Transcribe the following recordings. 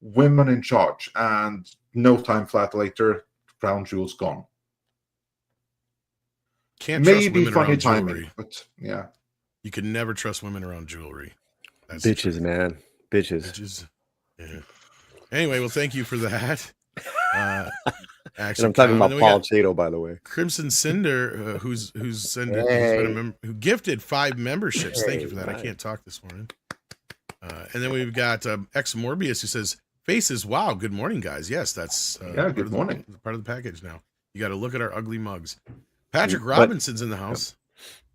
women in charge, and no time flat later, crown jewels gone. Can't trust Maybe women funny around timing, jewelry. but yeah. You can never trust women around jewelry. That's Bitches, man. Bitches. Bitches. Yeah. Anyway, well, thank you for that. And I'm talking about Paul Chato, by the way. Crimson Cinder, who gifted 5 memberships. Thank you for that. Nice. I can't talk this morning. And then we've got X Morbius, who says, "Faces, wow, good morning, guys." Yes, that's good morning. Part of the package now. You got to look at our ugly mugs. Patrick Robinson's in the house.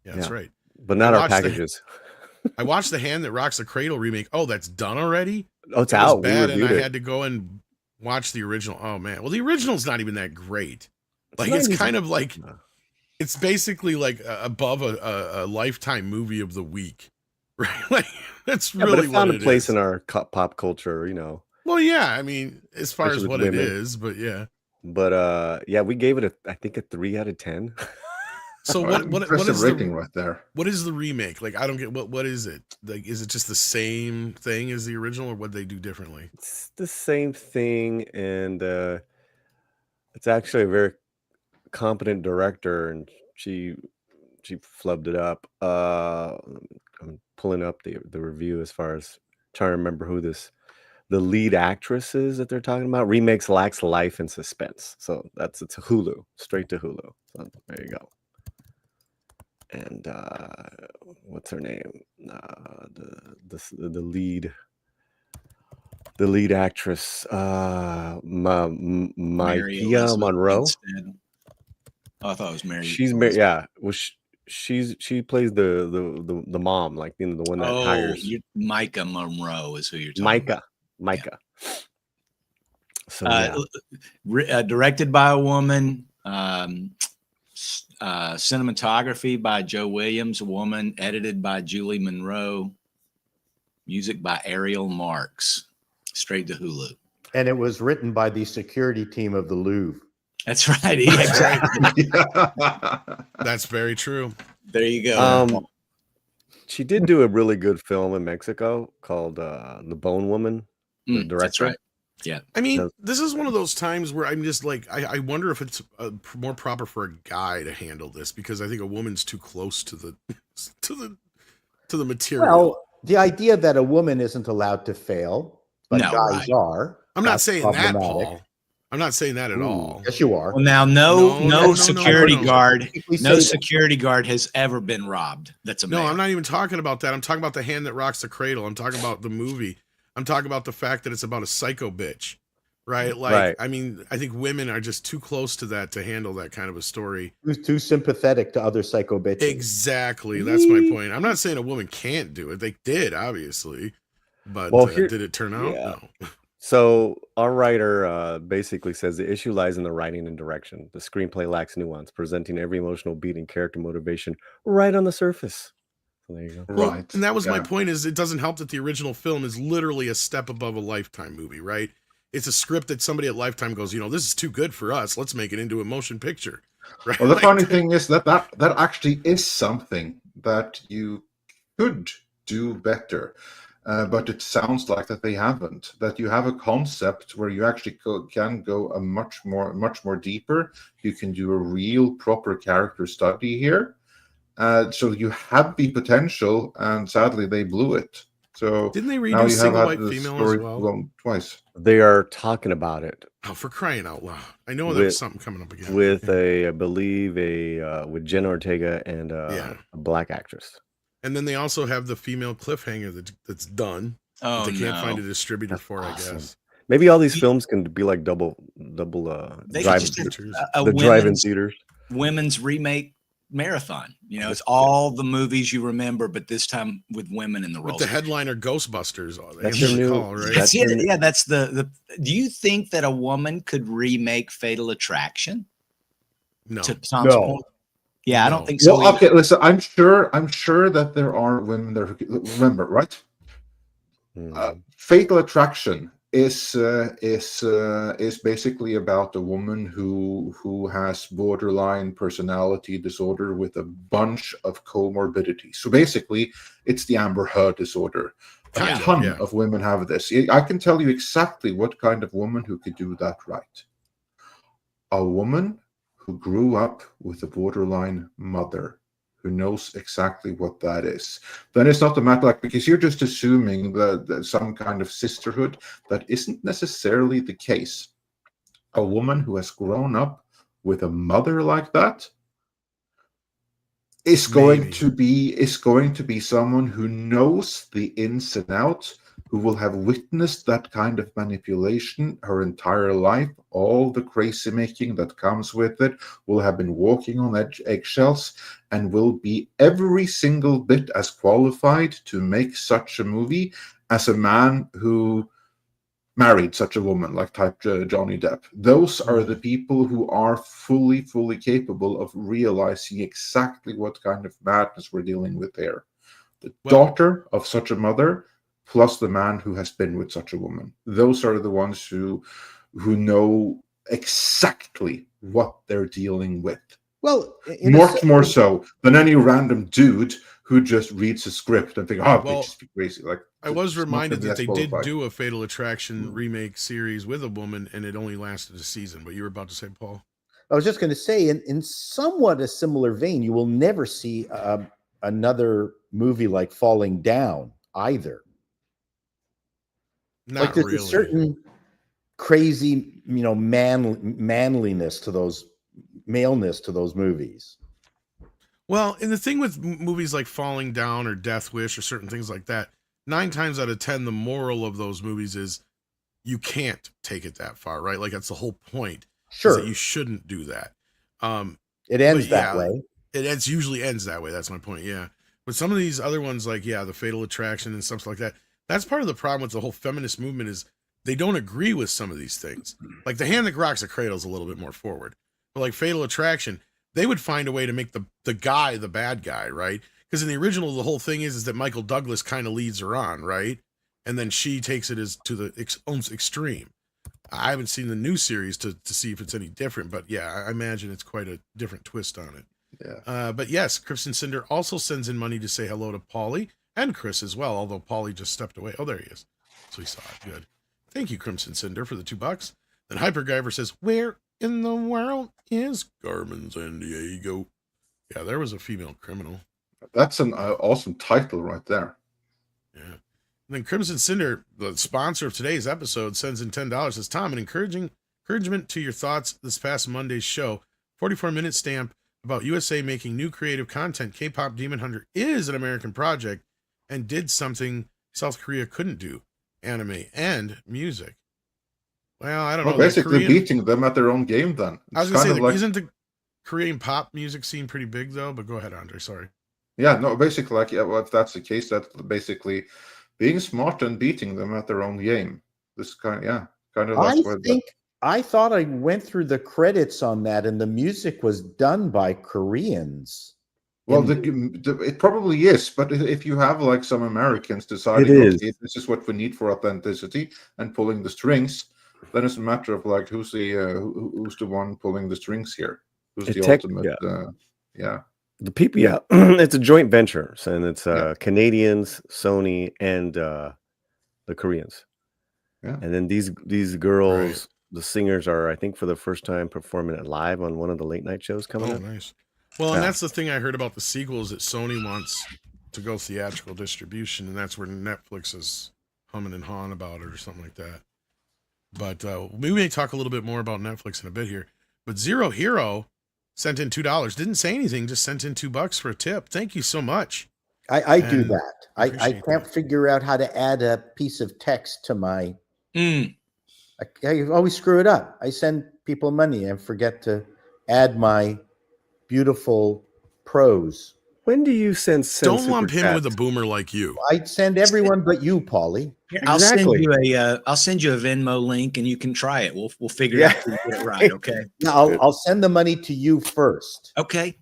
Yeah, that's right. But not our packages. I watched The Hand That Rocks the Cradle remake. Oh, that's done already? Oh, it's out. Bad, and I had to go and watch the original. Oh man. Well, the original's not even that great. It's kind of like it's basically like above a Lifetime movie of the week. Right? Like that's really but it found what a place in our pop culture, you know. Well, yeah, I mean, as far as what women. It is, but yeah. But yeah, we gave it I think a 3 out of 10. So what is rating right there? What is the remake? Like, I don't get what is it? Like, is it just the same thing as the original, or what they do differently? It's the same thing, and it's actually a very competent director, and she flubbed it up. I'm pulling up the review as far as trying to remember who the lead actress is that they're talking about. Remakes lacks life and suspense. So it's Hulu, straight to Hulu. So there you go. And what's her name? The lead actress, Micah Monroe. Oh, I thought it was Mary. She's yeah. Well, she plays the mom, like the one that hires. Micah Monroe is who you're talking about. Micah. Yeah. So directed by a woman. Cinematography by Joe Williams, a woman. Edited by Julie Monroe. Music by Ariel Marks. Straight to Hulu. And it was written by the security team of the Louvre. That's right. Exactly. That's very true. There you go. She did do a really good film in Mexico called The Bone Woman. The director. That's right. Yeah. I mean, this is one of those times where I'm just like, I wonder if it's more proper for a guy to handle this, because I think a woman's too close to the material. Well, the idea that a woman isn't allowed to fail, but guys are. I'm not saying that, Paul. I'm not saying that at all. Yes, you are. Well, now, no security guard has ever been robbed. That's a no. I'm not even talking about that. I'm talking about The Hand That Rocks the Cradle. I'm talking about the movie. I'm talking about the fact that it's about a psycho bitch, right? Like, right. I mean, I think women are just too close to that to handle that kind of a story. Who's too sympathetic to other psycho bitches? Exactly. That's my point. I'm not saying a woman can't do it. They did, obviously. But did it turn out? Yeah. No. So our writer basically says the issue lies in the writing and direction. The screenplay lacks nuance, presenting every emotional beat and character motivation right on the surface. So there you go. Well, right. And that was my point, is it doesn't help that the original film is literally a step above a Lifetime movie, right? It's a script that somebody at Lifetime goes, this is too good for us. Let's make it into a motion picture. Right? Well, the funny thing is that actually is something that you could do better. But it sounds like that they haven't. That you have a concept where you actually can go a much more deeper. You can do a real proper character study here. So you have the potential, and sadly they blew it. So didn't they redo Single White Female as well? Twice. They are talking about it. Oh, for crying out loud! I know there's something coming up again with I believe with Jenna Ortega and a black actress. And then they also have the female cliffhanger that's done. Oh, they can't find a distributor for, awesome. I guess. Maybe all these films can be like double drive-in theaters. Women's remake marathon. It's all the movies you remember, but this time with women in the role. With the headliner Ghostbusters. That's your new call, right? That's the. Do you think that a woman could remake Fatal Attraction? No. Point? Yeah, I don't think so. Well, okay, listen, I'm sure that there are women there who remember, right? Fatal Attraction is basically about a woman who has borderline personality disorder with a bunch of comorbidities. So basically, it's the Amber Heard disorder. Kind of, ton yeah. of women have this. I can tell you exactly what kind of woman who could do that right. A woman who grew up with a borderline mother, who knows exactly what that is. Then it's not a matter like, because you're just assuming that some kind of sisterhood. That isn't necessarily the case. A woman who has grown up with a mother like that is going to be someone who knows the ins and outs, who will have witnessed that kind of manipulation her entire life, all the crazy making that comes with it, will have been walking on eggshells, and will be every single bit as qualified to make such a movie as a man who married such a woman, like type Johnny Depp. Those are the people who are fully capable of realizing exactly what kind of madness we're dealing with here. The daughter of such a mother, plus the man who has been with such a woman. Those are the ones who know exactly what they're dealing with. Well, much more so than any random dude who just reads a script and think, "Oh, they just be crazy." Like, I was reminded that they did qualified. do a Fatal Attraction remake series with a woman, and it only lasted a season. But you were about to say, Paul? I was just going to say, in somewhat a similar vein, you will never see another movie like Falling Down either. Not like there's really. a certain crazy, manliness to those, maleness to those movies. Well, and the thing with movies like Falling Down or Death Wish or certain things like that, 9 times out of 10, the moral of those movies is you can't take it that far, right? Like, that's the whole point. Sure. That you shouldn't do that. It ends that way. It usually ends that way. That's my point. Yeah. But some of these other ones, like, the Fatal Attraction and stuff like that, that's part of the problem with the whole feminist movement is they don't agree with some of these things. Like, The Hand That Rocks the Cradle is a little bit more forward. But like Fatal Attraction, they would find a way to make the guy the bad guy, right? Because in the original, the whole thing is that Michael Douglas kind of leads her on, right? And then she takes it as to the own extreme. I haven't seen the new series to see if it's any different, but yeah, I imagine it's quite a different twist on it. Yeah. But yes, Crimson Cinder also sends in money to say hello to Paulie and Chris as well, although Paulie just stepped away. Oh, there he is. So we saw it. Good. Thank you, Crimson Cinder, for the $2. Then Hyperguyver says, "Where in the world is Carmen Sandiego?" Yeah, there was a female criminal. That's an awesome title right there. Yeah. And then Crimson Cinder, the sponsor of today's episode, sends in $10. Says, "Tom, an encouragement to your thoughts this past Monday's show. 44-minute stamp about USA making new creative content. K-pop Demon Hunter is an American project and did something South Korea couldn't do: anime and music." Well, I don't know. Basically beating them at their own game then. I was going to say, isn't the Korean pop music scene pretty big, though? But go ahead, Andre. Sorry. Yeah, no, basically, if that's the case, that's basically being smart and beating them at their own game. This kind of, I thought I went through the credits on that, and the music was done by Koreans. Well, it probably is, but if you have like some Americans deciding, okay, this is what we need for authenticity and pulling the strings, then it's a matter of like who's the one pulling the strings here? Who's the ultimate? The people, it's a joint venture, and it's Canadians, Sony, and the Koreans. Yeah. And then these girls, the singers, are, I think, for the first time performing it live on one of the late night shows coming up. Nice. Well, and that's the thing I heard about the sequel is that Sony wants to go theatrical distribution, and that's where Netflix is humming and hawing about it or something like that. But we may talk a little bit more about Netflix in a bit here. But Zero Hero sent in $2. Didn't say anything, just sent in $2 for a tip. Thank you so much. I do that. I can't figure out how to add a piece of text to my. I always screw it up. I send people money and forget to add my beautiful prose. When do you send Don't lump him with a boomer like you. I send everyone but you, Paulie. I'll send you a Venmo link and you can try it. We'll figure out how to get it right. Okay. No, I'll send the money to you first. Okay.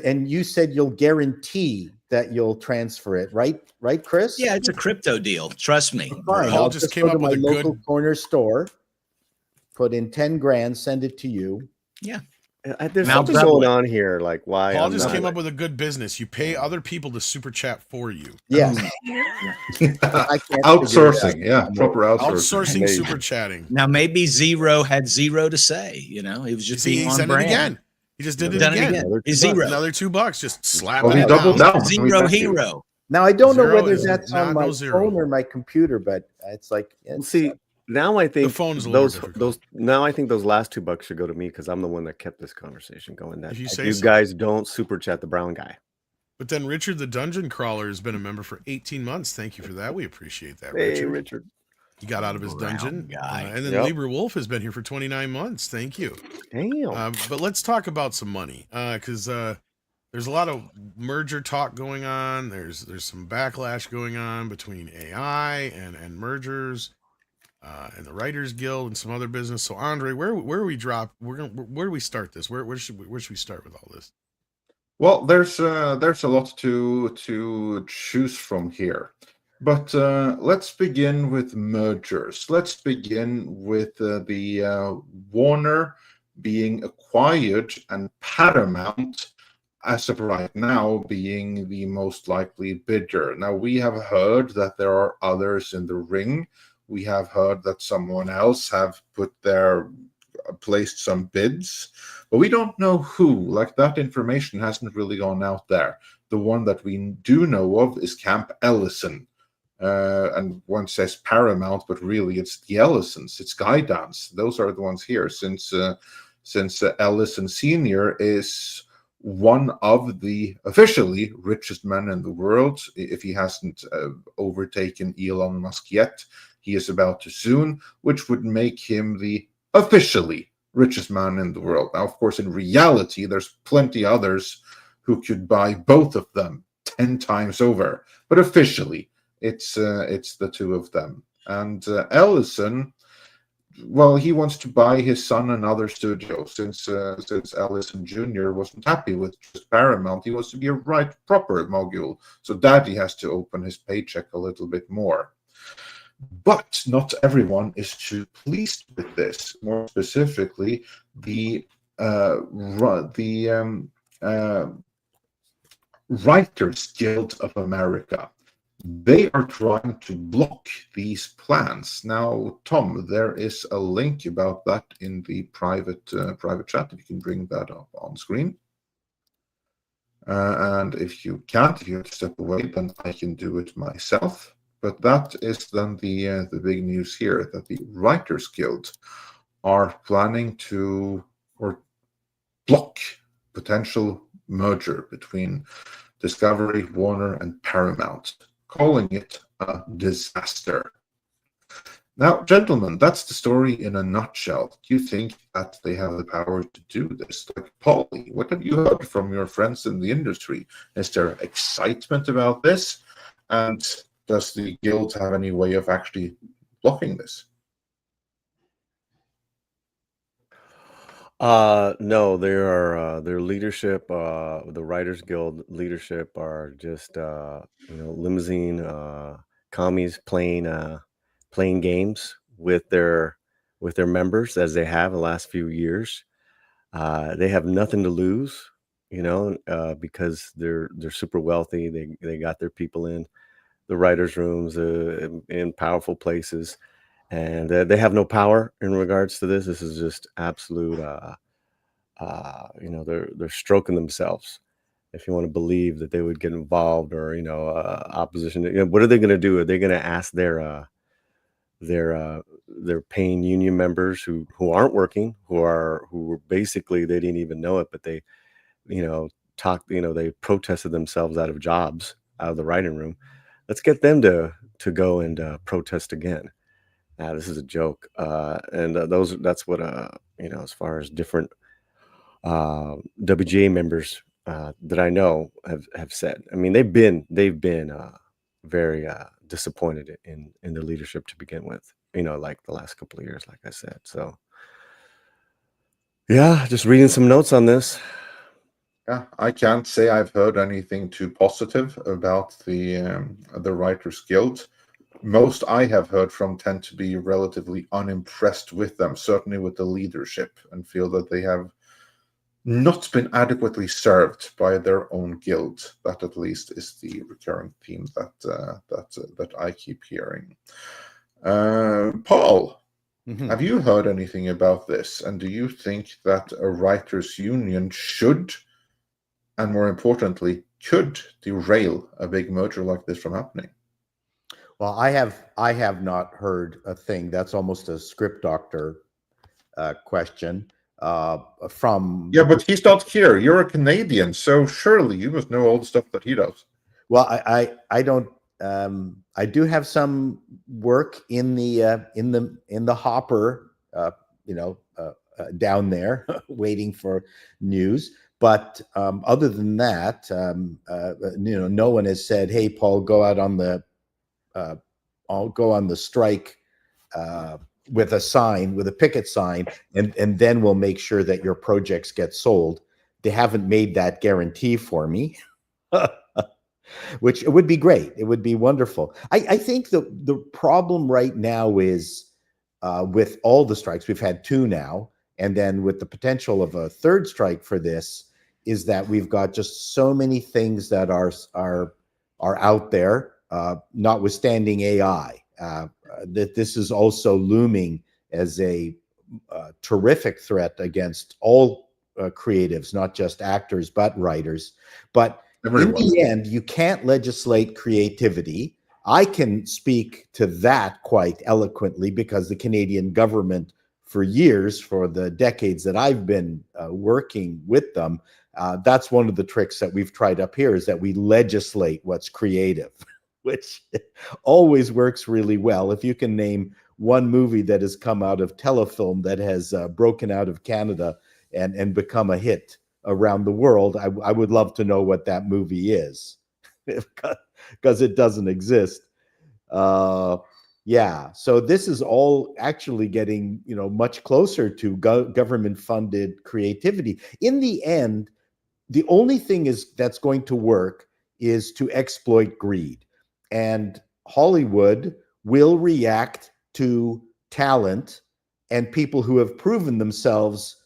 And you said you'll guarantee that you'll transfer it, right? Right, Chris? Yeah, it's a crypto deal. Trust me. Fine. I'll just came up with my local corner store, put in 10 grand, send it to you. Yeah. There's Now something double going it. on here. Like why? Paul I'm just not came like, up with a good business. You pay other people to super chat for you. Yes. I can't figure it out. Outsourcing, yeah, proper outsourcing. Outsourcing Amazing. super chatting. Now maybe Zero had zero to say. You know, it was You just see, being he on sent brand. it again. He just did it Done it again. again. Another It's $2. zero. Another $2, just slapping Well, he it doubled down. down. Zero Thank you. hero. Now I don't know Zero whether is that's not on my no zero. phone or my computer, but it's like it's, See, now I think phone's a little more difficult. now I think those last $2 should go to me because I'm the one that kept this conversation going. That If you if say you so. guys don't super chat the brown guy. But then Richard the Dungeon Crawler has been a member for 18 months. Thank you for that. We appreciate that, Hey, Richard. Richard. He got out of his Brown dungeon. guy. And then Yep. Libra Wolf has been here for 29 months. Thank you. Damn. But let's talk about some money because there's a lot of merger talk going on. There's some backlash going on between AI and mergers and the Writers Guild and some other business. So Andre, where we drop? Where do we start this? Where should we start with all this? Well, there's a lot to choose from here, but let's begin with mergers. Let's begin with the Warner being acquired and Paramount, as of right now, being the most likely bidder. Now, we have heard that there are others in the ring. We have heard that someone else have placed some bids, but we don't know who. Like, that information hasn't really gone out there. The one that we do know of is Camp Ellison. And one says Paramount, but really it's the Ellisons, it's Skydance. Those are the ones here, since Ellison Sr. is one of the officially richest men in the world. If he hasn't overtaken Elon Musk yet, he is about to soon, which would make him the officially richest man in the world. Now, of course, in reality, there's plenty others who could buy both of them 10 times over, but officially, it's the two of them. And Ellison, well, he wants to buy his son another studio since Ellison Jr. wasn't happy with just Paramount. He wants to be a proper mogul. So Daddy has to open his paycheck a little bit more. But not everyone is too pleased with this. More specifically, the Writers Guild of America. They are trying to block these plans. Now, Tom, there is a link about that in the private chat. If you can bring that up on screen. And if you can't, if you have to step away, then I can do it myself. But that is then the big news here, that the Writers Guild are planning to block potential merger between Discovery, Warner, and Paramount, calling it a disaster. Now, gentlemen, that's the story in a nutshell. Do you think that they have the power to do this? Like, Paulie, what have you heard from your friends in the industry? Is there excitement about this? And does the guild have any way of actually blocking this? No, their leadership, the Writers Guild leadership are just limousine commies playing games with their members, as they have the last few years. They have nothing to lose, because they're super wealthy. They got their people in the writers' rooms, in powerful places, and they have no power in regards to this. This is just absolute. They're stroking themselves. If you want to believe that they would get involved, or opposition, what are they going to do? Are they going to ask their paying union members who aren't working, who basically, they didn't even know it, but they they protested themselves out of jobs, out of the writing room. Let's get them to go and protest again. This is a joke. That's what as far as different WGA members that I know have said. I mean, they've been very disappointed in the leadership to begin with, like the last couple of years, like I said. So yeah, just reading some notes on this. Yeah, I can't say I've heard anything too positive about the Writers Guild. Most I have heard from tend to be relatively unimpressed with them, certainly with the leadership, and feel that they have not been adequately served by their own guild. That at least is the recurring theme that I keep hearing. Paul, have you heard anything about this? And do you think that a writers' union should, and more importantly, could derail a big merger like this from happening? Well, I have not heard a thing. That's almost a script doctor question. Yeah, but he's not here. You're a Canadian, so surely you must know all the stuff that he does. Well, I don't. I do have some work in the hopper, down there, waiting for news. But other than that, no one has said, "Hey, Paul, go out on the, I'll go on the strike." With a sign, with a picket sign, and then we'll make sure that your projects get sold. They haven't made that guarantee for me, which it would be great. It would be wonderful. I think the problem right now is with all the strikes, we've had 2 now, and then with the potential of a 3rd strike for this, is that we've got just so many things that are out there, notwithstanding AI. That this is also looming as a terrific threat against all creatives, not just actors, but writers. But in the end, you can't legislate creativity. I can speak to that quite eloquently because the Canadian government, for years, for the decades that I've been working with them, that's one of the tricks that we've tried up here, is that we legislate what's creative, which always works really well. If you can name one movie that has come out of Telefilm that has broken out of Canada and become a hit around the world, I would love to know what that movie is, because it doesn't exist. Yeah, so this is all actually getting, much closer to government-funded creativity. In the end, the only thing that's going to work is to exploit greed. And Hollywood will react to talent and people who have proven themselves,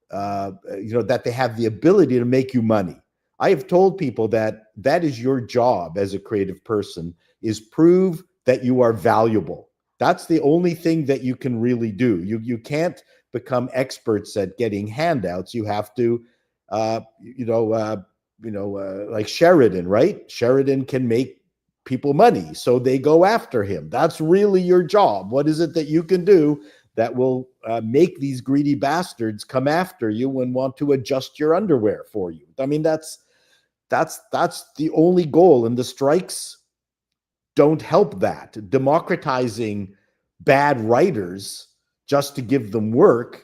that they have the ability to make you money. I have told people that is your job as a creative person, is prove that you are valuable. That's the only thing that you can really do. You can't become experts at getting handouts. You have to, like Sheridan, right? Sheridan can make people money, so they go after him. That's really your job. What is it that you can do that will make these greedy bastards come after you and want to adjust your underwear for you? I mean, that's the only goal, and the strikes don't help that. Democratizing bad writers just to give them work,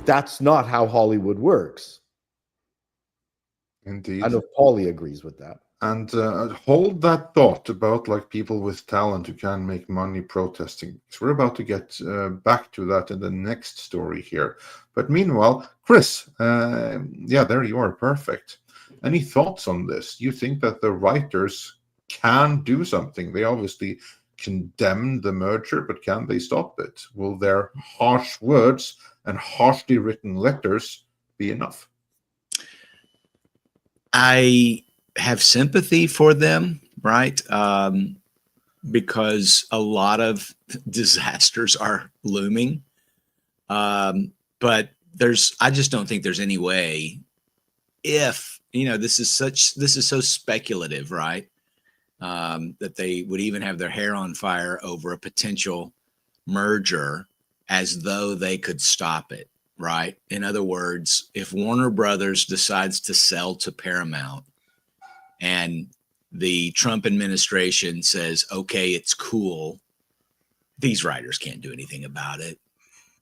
that's not how Hollywood works. Indeed. I know Paulie agrees with that. And hold that thought about like people with talent who can make money protesting. So we're about to get back to that in the next story here. But meanwhile, Chris, there you are, perfect. Any thoughts on this? You think that the writers can do something? They obviously condemn the merger, but can they stop it? Will their harsh words and harshly written letters be enough? I have sympathy for them, right? Because a lot of disasters are looming. But I just don't think there's any way, if, this is so speculative, right? That they would even have their hair on fire over a potential merger as though they could stop it, right? In other words, if Warner Brothers decides to sell to Paramount, and the Trump administration says, okay, it's cool, these writers can't do anything about it.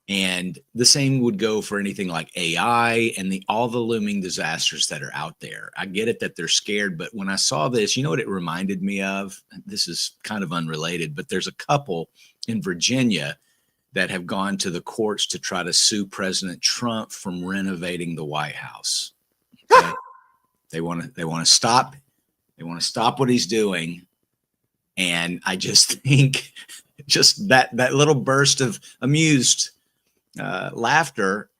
And the same would go for anything like AI and all the looming disasters that are out there. I get it that they're scared, but when I saw this, you know what it reminded me of? This is kind of unrelated, but there's a couple in Virginia that have gone to the courts to try to sue President Trump from renovating the White House. Okay? They want to stop. They want to stop what he's doing. And I just think just that little burst of amused laughter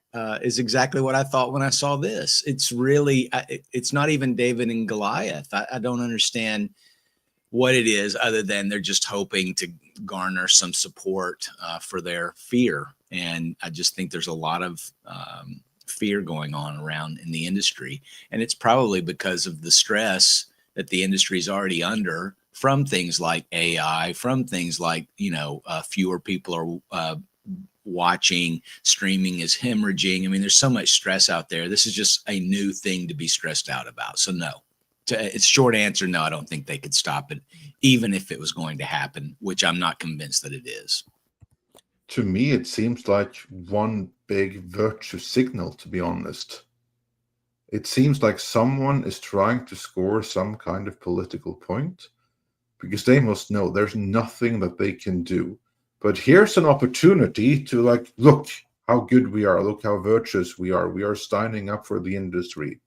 is exactly what I thought when I saw this. It's really, it's not even David and Goliath. I don't understand what it is other than they're just hoping to garner some support for their fear. And I just think there's a lot of fear going on around in the industry. And it's probably because of the stress that the industry is already under from things like AI, from things like, fewer people are watching, streaming is hemorrhaging. I mean, there's so much stress out there. This is just a new thing to be stressed out about. So no, it's short answer. No, I don't think they could stop it, even if it was going to happen, which I'm not convinced that it is. To me, it seems like one big virtue signal, to be honest. It seems like someone is trying to score some kind of political point because they must know there's nothing that they can do. But here's an opportunity to look how good we are. Look how virtuous we are. We are standing up for the industry.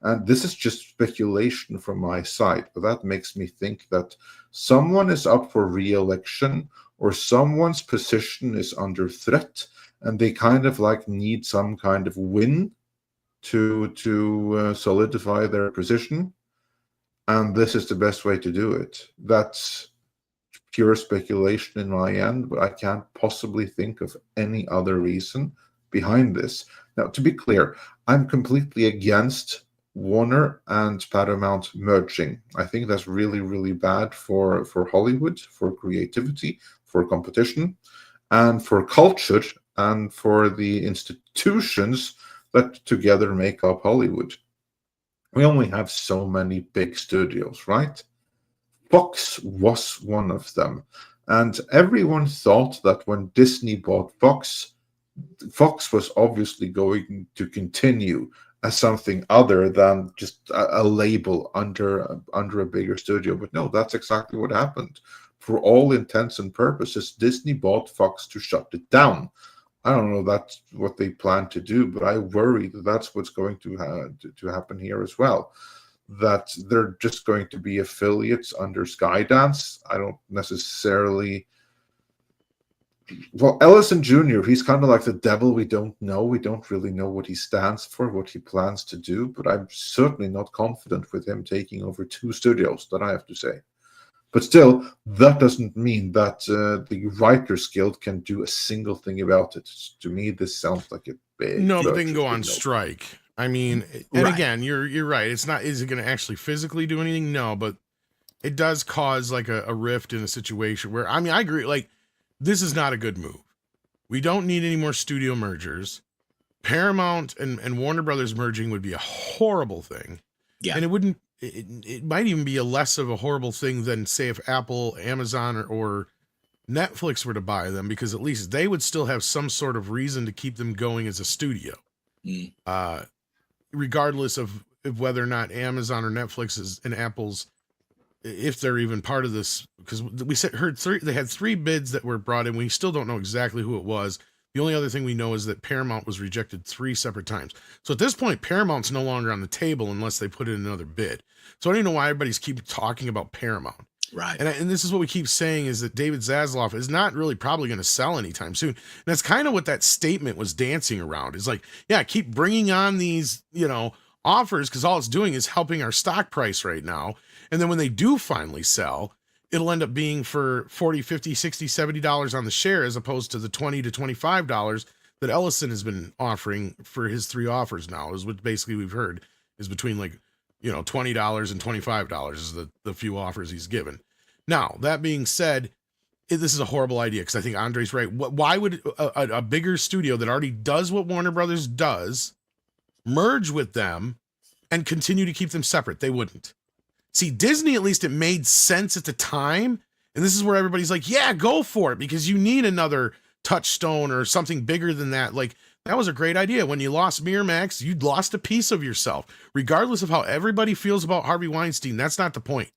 And this is just speculation from my side, but that makes me think that someone is up for re-election or someone's position is under threat and they kind of need some kind of win to solidify their position. And this is the best way to do it. That's pure speculation in my end, but I can't possibly think of any other reason behind this. Now, to be clear, I'm completely against Warner and Paramount merging. I think that's really, really bad for Hollywood, for creativity, for competition, and for culture, and for the institutions that together make up Hollywood. We only have so many big studios, right? Fox was one of them. And everyone thought that when Disney bought Fox, Fox was obviously going to continue as something other than just a label under a bigger studio. But no, that's exactly what happened. For all intents and purposes, Disney bought Fox to shut it down. I don't know that's what they plan to do, but I worry that that's what's going to happen here as well. That they're just going to be affiliates under Skydance. I don't necessarily. Well, Ellison Jr., he's kind of like the devil we don't know. We don't really know what he stands for, what he plans to do, but I'm certainly not confident with him taking over two studios, that I have to say. But still, that doesn't mean that the Writers Guild can do a single thing about it. To me, this sounds like a big... No, but they can go on strike. I mean, and again, you're right. It's not, is it going to actually physically do anything? No, but it does cause a rift in a situation where, I mean, I agree, this is not a good move. We don't need any more studio mergers. Paramount and Warner Brothers merging would be a horrible thing. Yeah. And it might even be a less of a horrible thing than, say, if Apple, Amazon, or Netflix were to buy them, because at least they would still have some sort of reason to keep them going as a studio. Regardless of whether or not Amazon or Netflix is and Apple's, if they're even part of this, because they had 3 bids that were brought in. We still don't know exactly who it was. The only other thing we know is that Paramount was rejected 3 separate times. So at this point, Paramount's no longer on the table unless they put in another bid. So I don't know why everybody's keep talking about Paramount. Right. And this is what we keep saying, is that David Zaslav is not really probably going to sell anytime soon. And that's kind of what that statement was dancing around. Is keep bringing on these, offers, because all it's doing is helping our stock price right now. And then when they do finally sell, it'll end up being for $40, $50, $60, $70 on the share, as opposed to the $20 to $25 that Ellison has been offering for his 3 offers now, is what basically we've heard is between $20 and $25 is the few offers he's given. Now, that being said, this is a horrible idea, because I think Andre's right. Why would a bigger studio that already does what Warner Brothers does merge with them and continue to keep them separate? They wouldn't. See, Disney, at least it made sense at the time. And this is where everybody's like, yeah, go for it, because you need another Touchstone or something bigger than that. That was a great idea. When you lost Miramax, you'd lost a piece of yourself. Regardless of how everybody feels about Harvey Weinstein, that's not the point.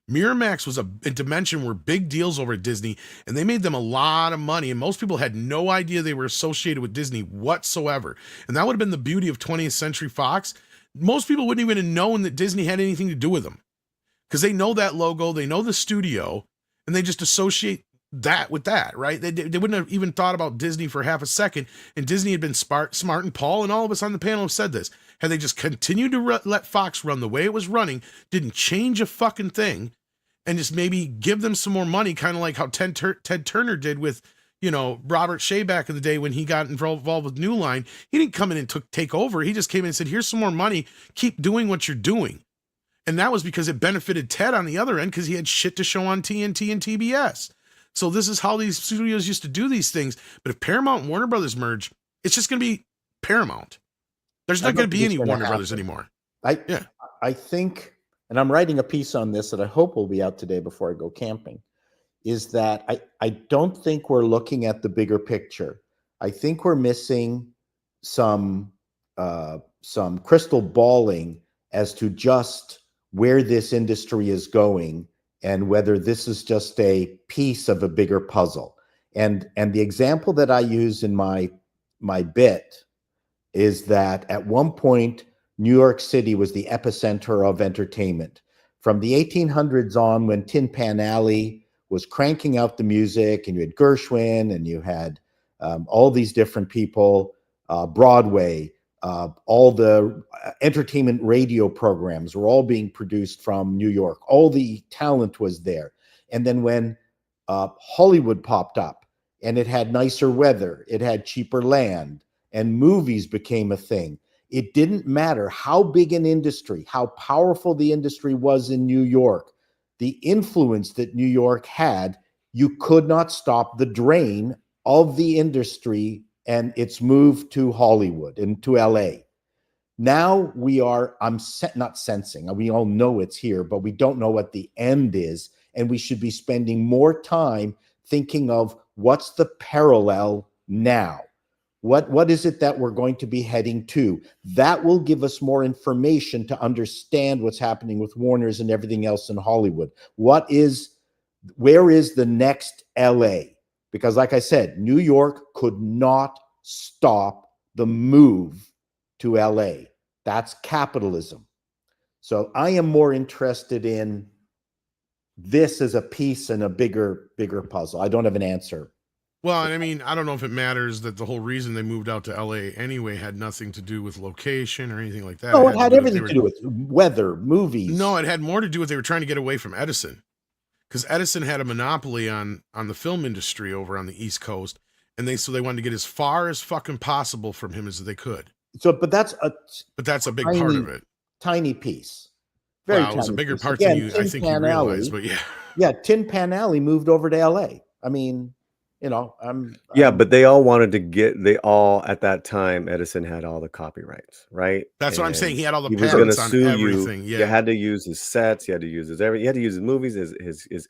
Miramax was a dimension where big deals over at Disney, and they made them a lot of money, and most people had no idea they were associated with Disney whatsoever. And that would have been the beauty of 20th Century Fox. Most people wouldn't even have known that Disney had anything to do with them, because they know that logo, they know the studio, and they just associate that with that, right? They wouldn't have even thought about Disney for half a second. And Disney had been smart, and Paul and all of us on the panel have said this. Had they just continued to let Fox run the way it was running, didn't change a fucking thing, and just maybe give them some more money, kind of like how Ted Turner did with, Robert Shea back in the day when he got involved with New Line. He didn't come in and take over. He just came in and said, here's some more money. Keep doing what you're doing. And that was because it benefited Ted on the other end because he had shit to show on TNT and TBS. So this is how these studios used to do these things. But if Paramount and Warner Brothers merge, it's just going to be Paramount. There's not going to be any Warner Brothers anymore. I think, and I'm writing a piece on this that I hope will be out today before I go camping, is that I don't think we're looking at the bigger picture. I think we're missing some crystal balling as to just where this industry is going and whether this is just a piece of a bigger puzzle. And the example that I use in my bit is that at one point, New York City was the epicenter of entertainment. From the 1800s on, when Tin Pan Alley was cranking out the music, and you had Gershwin, and you had all these different people, Broadway, all the entertainment radio programs were all being produced from New York. All the talent was there. And then when Hollywood popped up, and it had nicer weather, it had cheaper land, and movies became a thing. It didn't matter how big an industry, how powerful the industry was in New York, the influence that New York had, you could not stop the drain of the industry and its move to Hollywood and to LA. Now not sensing, we all know it's here, but we don't know what the end is. And we should be spending more time thinking of what's the parallel now. What is it that we're going to be heading to? That will give us more information to understand what's happening with Warner's and everything else in Hollywood. Where is the next LA? Because like I said, New York could not stop the move to LA. That's capitalism. So I am more interested in this as a piece and a bigger puzzle. I don't have an answer. Well, and I mean, I don't know if it matters that the whole reason they moved out to LA anyway had nothing to do with location or anything like that. No, it had everything to do with weather, movies. No, it had more to do with they were trying to get away from Edison. Because Edison had a monopoly on the film industry over on the East Coast. And so they wanted to get as far as fucking possible from him as they could. But that's a big part of it. Tiny piece. Very tiny. It was a bigger part than I think you realize, but yeah. Yeah, Tin Pan Alley moved over to LA. I mean, but they all wanted to at that time, Edison had all the copyrights, right? That's what I'm saying. He had all the patents on everything. You had to use his sets, you had to use his movies,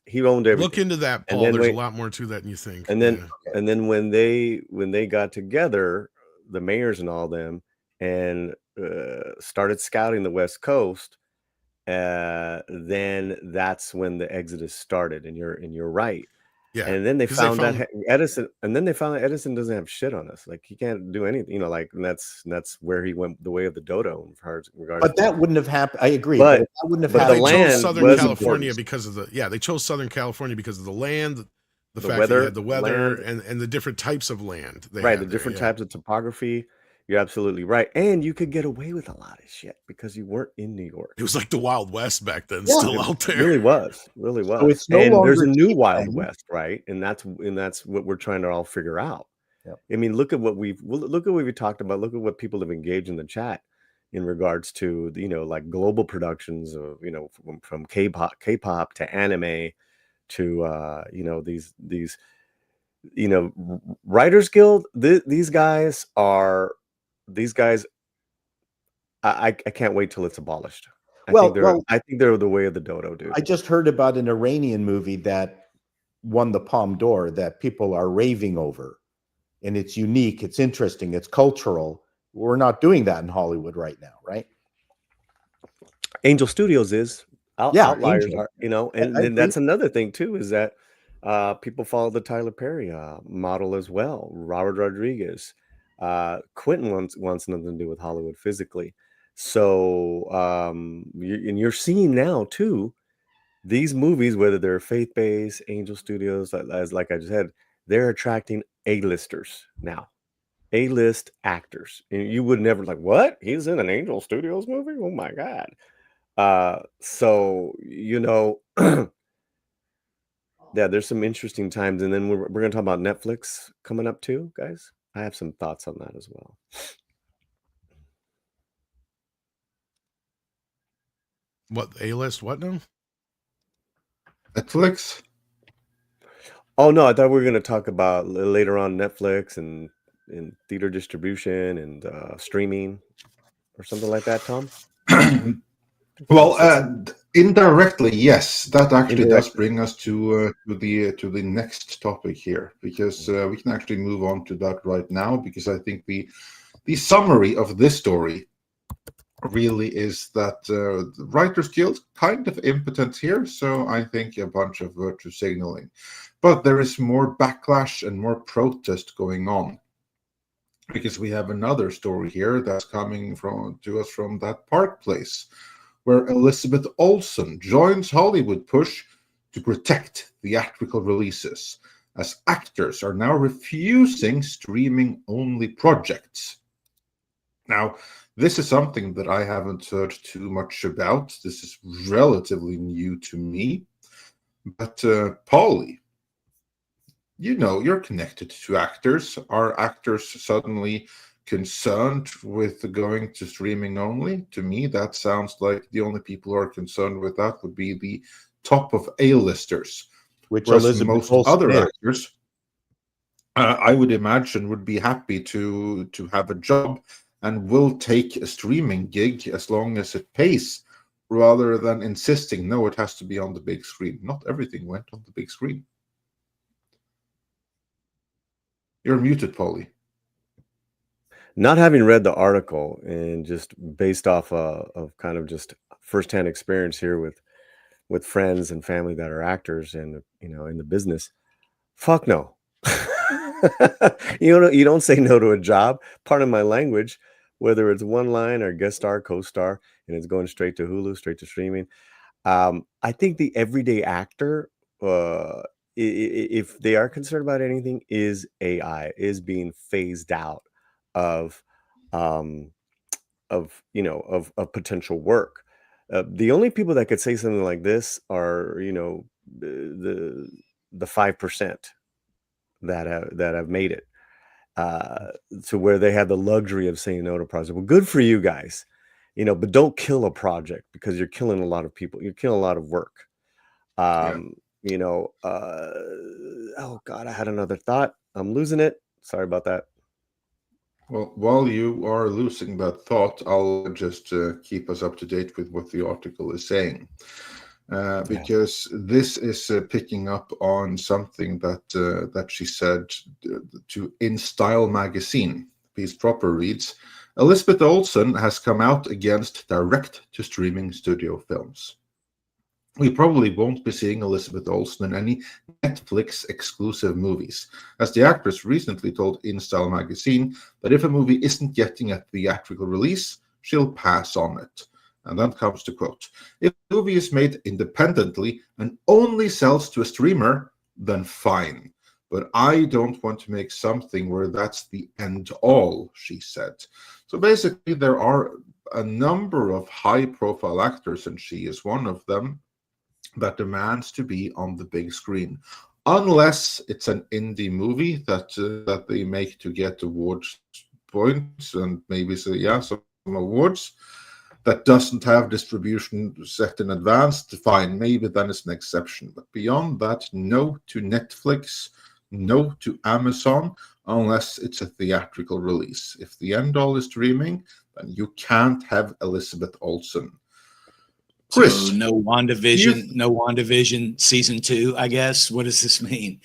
he owned everything. Look into that, Paul. There's a lot more to that than you think. And then when they got together, the mayors and all them, and started scouting the West Coast, then that's when the exodus started. And you're right. Yeah, and then they found that Edison doesn't have shit on us. Like he can't do anything, and that's where he went the way of the dodo in regards. But that wouldn't have happened. I agree. But that wouldn't have happened. They chose Southern California because of they chose Southern California because of the land, the fact weather, that you had the weather, and the different types of land. The different types of topography. You're absolutely right. And you could get away with a lot of shit because you weren't in New York. It was like the Wild West back then, still out there. It really was. So it's there's a new Wild West, right? And that's what we're trying to all figure out. Yep. I mean, look at what we've talked about. Look at what people have engaged in the chat in regards to, like global productions of, from K-pop to anime to, these Writers Guild. These guys, I can't wait till it's abolished. I think they're the way of the dodo, dude. I just heard about an Iranian movie that won the Palme d'Or that people are raving over, and it's unique, it's interesting, it's cultural. We're not doing that in Hollywood right now, right? Angel Studios is. Outliers are, and that's another thing too, is that people follow the Tyler Perry model as well. Robert Rodriguez. Quentin wants nothing to do with Hollywood physically. So you're seeing now too these movies, whether they're faith-based, Angel Studios, like I just said, they're attracting A-listers now, A-list actors. And you would never like, what? He's in an Angel Studios movie? Oh my God. So, yeah, there's some interesting times. And then we're going to talk about Netflix coming up too, guys. I have some thoughts on that as well. What, A-list? What now? Netflix? Oh, no, I thought we were going to talk about later on Netflix and theater distribution and streaming or something like that, Tom? Well, indirectly, yes. That actually does bring us to the next topic here, because we can actually move on to that right now, because I think the summary of this story really is that the Writers Guild kind of impotent here, so I think a bunch of virtue signaling. But there is more backlash and more protest going on, because we have another story here that's coming to us from that Park Place, where Elizabeth Olsen joins Hollywood push to protect theatrical releases, as actors are now refusing streaming-only projects. Now, this is something that I haven't heard too much about. This is relatively new to me. But, Polly, you're connected to actors. Are actors suddenly concerned with going to streaming only? To me, that sounds like the only people who are concerned with that would be the top of A-listers. Which most other actors, I would imagine, would be happy to have a job and will take a streaming gig as long as it pays, rather than insisting, no, it has to be on the big screen. Not everything went on the big screen. You're muted, Polly. Not having read the article and just based off of kind of just firsthand experience here with friends and family that are actors and in the business, fuck no. You don't say no to a job. Pardon my language, whether it's one line or guest star, co-star, and it's going straight to Hulu, straight to streaming. I think the everyday actor, if they are concerned about anything, is AI, is being phased out of potential work. The only people that could say something like this are the 5% that have made it to where they have the luxury of saying no to project. Well, good for you guys, but don't kill a project, because you're killing a lot of people. You're killing a lot of work. Oh God, I had another thought. I'm losing it. Sorry about that. Well, while you are losing that thought, I'll just keep us up to date with what the article is saying. Because this is picking up on something that she said to In Style magazine. The piece proper reads, Elizabeth Olsen has come out against direct-to-streaming studio films. We probably won't be seeing Elizabeth Olsen in any Netflix exclusive movies, as the actress recently told In Style magazine that if a movie isn't getting a theatrical release, she'll pass on it. And then comes the quote, if a movie is made independently and only sells to a streamer, then fine. But I don't want to make something where that's the end all, she said. So basically, there are a number of high-profile actors, and she is one of them, that demands to be on the big screen, unless it's an indie movie that they make to get awards points and maybe some awards, that doesn't have distribution set in advance. Fine, maybe then it's an exception. But beyond that, no to Netflix, no to Amazon, unless it's a theatrical release. If the end all is streaming, then you can't have Elizabeth Olsen. Chris, so no WandaVision season 2, I guess. What does this mean?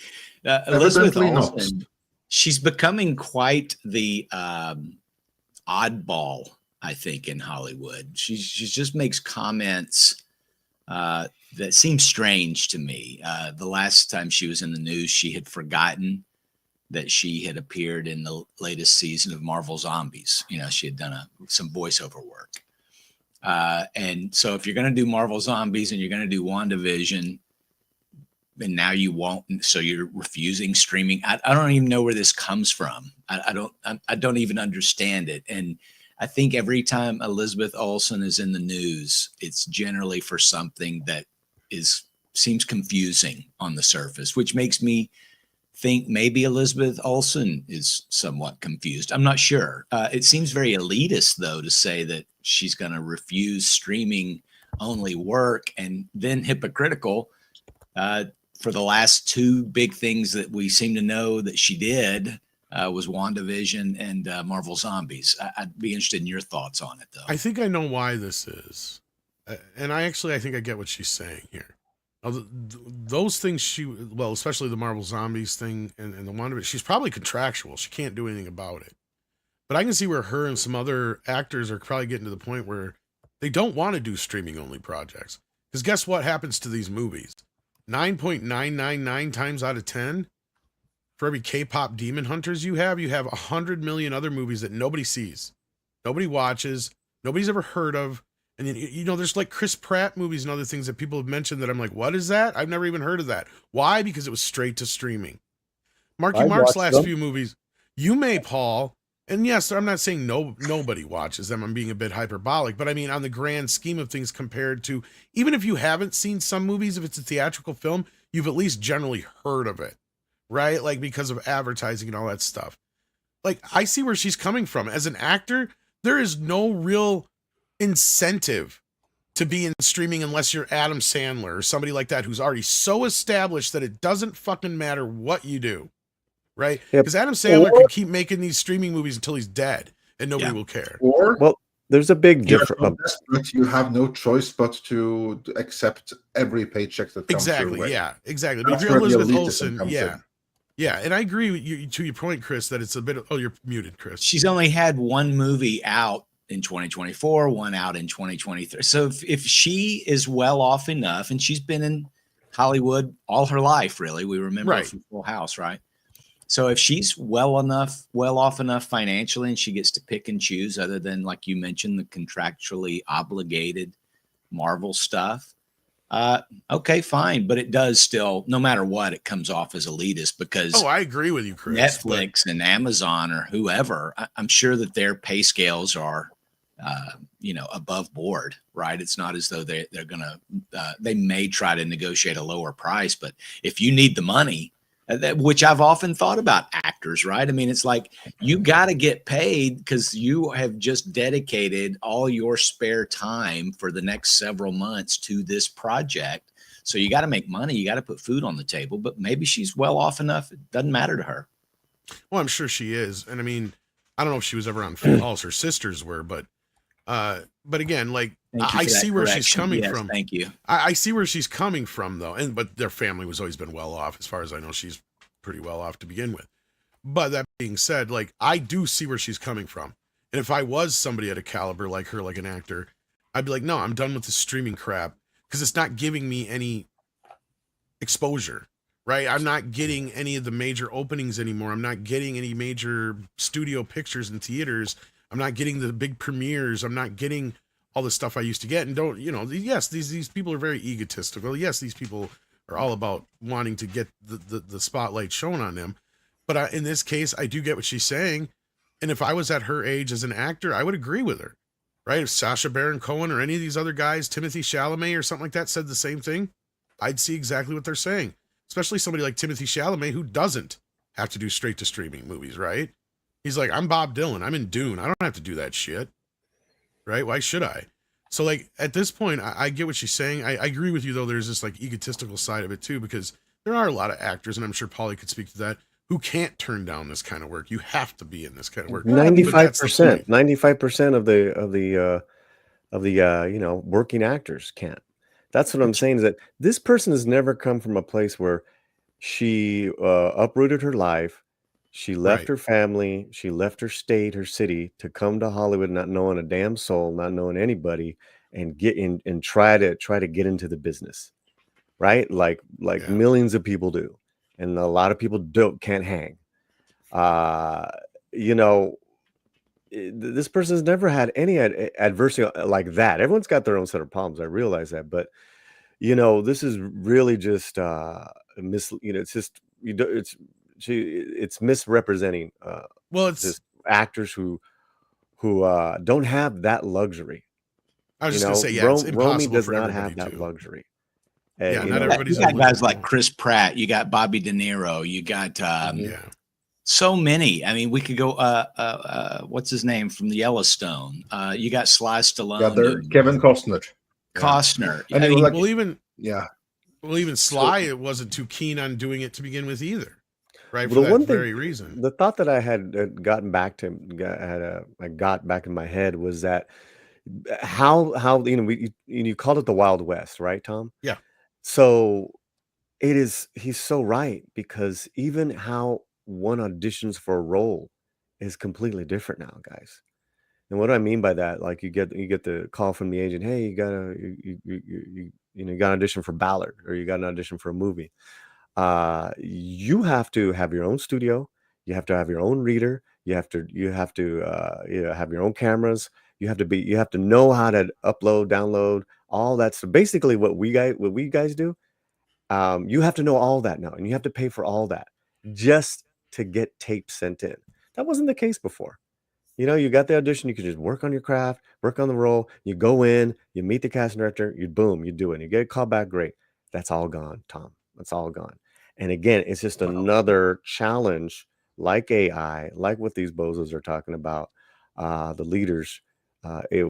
Elizabeth Olsen, she's becoming quite the oddball, I think, in Hollywood. She just makes comments that seem strange to me. The last time she was in the news, she had forgotten that she had appeared in the latest season of Marvel Zombies. She had done some voiceover work. And so if you're going to do Marvel Zombies and you're going to do WandaVision, and now you won't, so you're refusing streaming. I don't even know where this comes from. I don't even understand it. And I think every time Elizabeth Olsen is in the news, it's generally for something that seems confusing on the surface, which makes me think maybe Elizabeth Olsen is somewhat confused. I'm not sure. It seems very elitist, though, to say that she's going to refuse streaming only work, and then hypocritical for the last two big things that we seem to know that she did was WandaVision and Marvel Zombies. I'd be interested in your thoughts on it, though. I think I know why this is. And I think I get what she's saying here. Those things especially the Marvel Zombies thing and the WandaVision, she's probably contractual. She can't do anything about it. But I can see where her and some other actors are probably getting to the point where they don't want to do streaming only projects. Because guess what happens to these movies? 9.999 times out of 10, for every K-pop Demon Hunters you have 100 million other movies that nobody sees, nobody watches, nobody's ever heard of. And there's like Chris Pratt movies and other things that people have mentioned that I'm like, what is that? I've never even heard of that. Why? Because it was straight to streaming. Marky Mark's last few movies, you may, Paul, and yes, I'm not saying nobody watches them. I'm being a bit hyperbolic, but I mean, on the grand scheme of things, compared to, even if you haven't seen some movies, if it's a theatrical film, you've at least generally heard of it, right? Like, because of advertising and all that stuff. Like, I see where she's coming from. As an actor, there is no real incentive to be in streaming unless you're Adam Sandler or somebody like that who's already so established that it doesn't fucking matter what you do. Right? Because Adam Sandler can keep making these streaming movies until he's dead and nobody will care. Well, there's a big difference. You have no choice but to accept every paycheck that comes your way. Yeah, exactly. But if you're Elizabeth Olsen, yeah. And I agree with you, to your point, Chris, that it's a bit of, you're muted, Chris. She's only had one movie out in 2024, one out in 2023. So if she is well off enough, and she's been in Hollywood all her life, really, we remember her from Full House, right? So if she's well off enough financially, and she gets to pick and choose, other than, like you mentioned, the contractually obligated Marvel stuff, okay, fine. But it does still, no matter what, it comes off as elitist because I agree with you, Chris. Netflix and Amazon or whoever, I'm sure that their pay scales are, above board, right? It's not as though they're gonna, they may try to negotiate a lower price, but if you need the money, which I've often thought about actors, right? I mean, it's like you got to get paid because you have just dedicated all your spare time for the next several months to this project. So you got to make money. You got to put food on the table, but maybe she's well off enough. It doesn't matter to her. Well, I'm sure she is. And I mean, I don't know if she was ever on Full House. Her sisters were, but again, like, I see where she's coming from. Thank you. I see where she's coming from, though. But their family was always been well off. As far as I know, she's pretty well off to begin with. But that being said, like, I do see where she's coming from. And if I was somebody at a caliber like her, like an actor, I'd be like, no, I'm done with the streaming crap because it's not giving me any exposure, right? I'm not getting any of the major openings anymore. I'm not getting any major studio pictures in theaters. I'm not getting the big premieres. I'm not getting all the stuff I used to get. And yes, these people are very egotistical. Yes, these people are all about wanting to get the spotlight shown on them. But in this case, I do get what she's saying. And if I was at her age as an actor, I would agree with her, right? If Sacha Baron Cohen or any of these other guys, Timothy Chalamet or something like that, said the same thing, I'd see exactly what they're saying. Especially somebody like Timothy Chalamet, who doesn't have to do straight to streaming movies, right? He's like, I'm Bob Dylan. I'm in Dune. I don't have to do that shit. Right? Why should I? So, like, at this point, I get what she's saying. I agree with you, though. There's this, like, egotistical side of it, too, because there are a lot of actors, and I'm sure Paulie could speak to that, who can't turn down this kind of work. You have to be in this kind of work. 95%. 95% of the working actors can't. That's what I'm saying, is that this person has never come from a place where she uprooted her life. She left her family, she left her state, her city, to come to Hollywood, not knowing a damn soul, not knowing anybody, and get in and try to get into the business, right? Like millions of people do, and a lot of people can't hang. this person's never had any adversity like that. Everyone's got their own set of problems. I realize that, but this is really just it's just it's misrepresenting Well, it's just actors who don't have that luxury. I was just gonna say, yeah, it's Romy impossible does for not everybody have that to. luxury. Yeah, you not know, everybody's You got able guys to. like Chris Pratt. You got Bobby De Niro. You got Yeah. so many. I mean, we could go. What's his name from the Yellowstone? You got Sly Stallone. Yeah, there, doing Kevin Costner. Costner. And I it was mean, like, Well, yeah, even Sly it wasn't too keen on doing it to begin with either, right? For the that one thing, very reason. the thought that I had gotten back to, I got back in my head was that how you called it the Wild West, right, Tom? Yeah. So he's so right, because even how one auditions for a role is completely different now, guys. And what do I mean by that? Like you get the call from the agent, hey, you got an audition for Ballard, or you got an audition for a movie. You have to have your own studio, you have to have your own reader, you have to have your own cameras, you have to know how to upload, download, all that. So basically what we guys do, you have to know all that now, and you have to pay for all that just to get tapes sent in. That wasn't the case before. You got the audition, you could just work on your craft, work on the role, you go in, you meet the casting director, you do it, you get a call back, great. That's all gone, Tom. That's all gone. And again, it's just another challenge, like AI, like what these bozos are talking about, the leaders,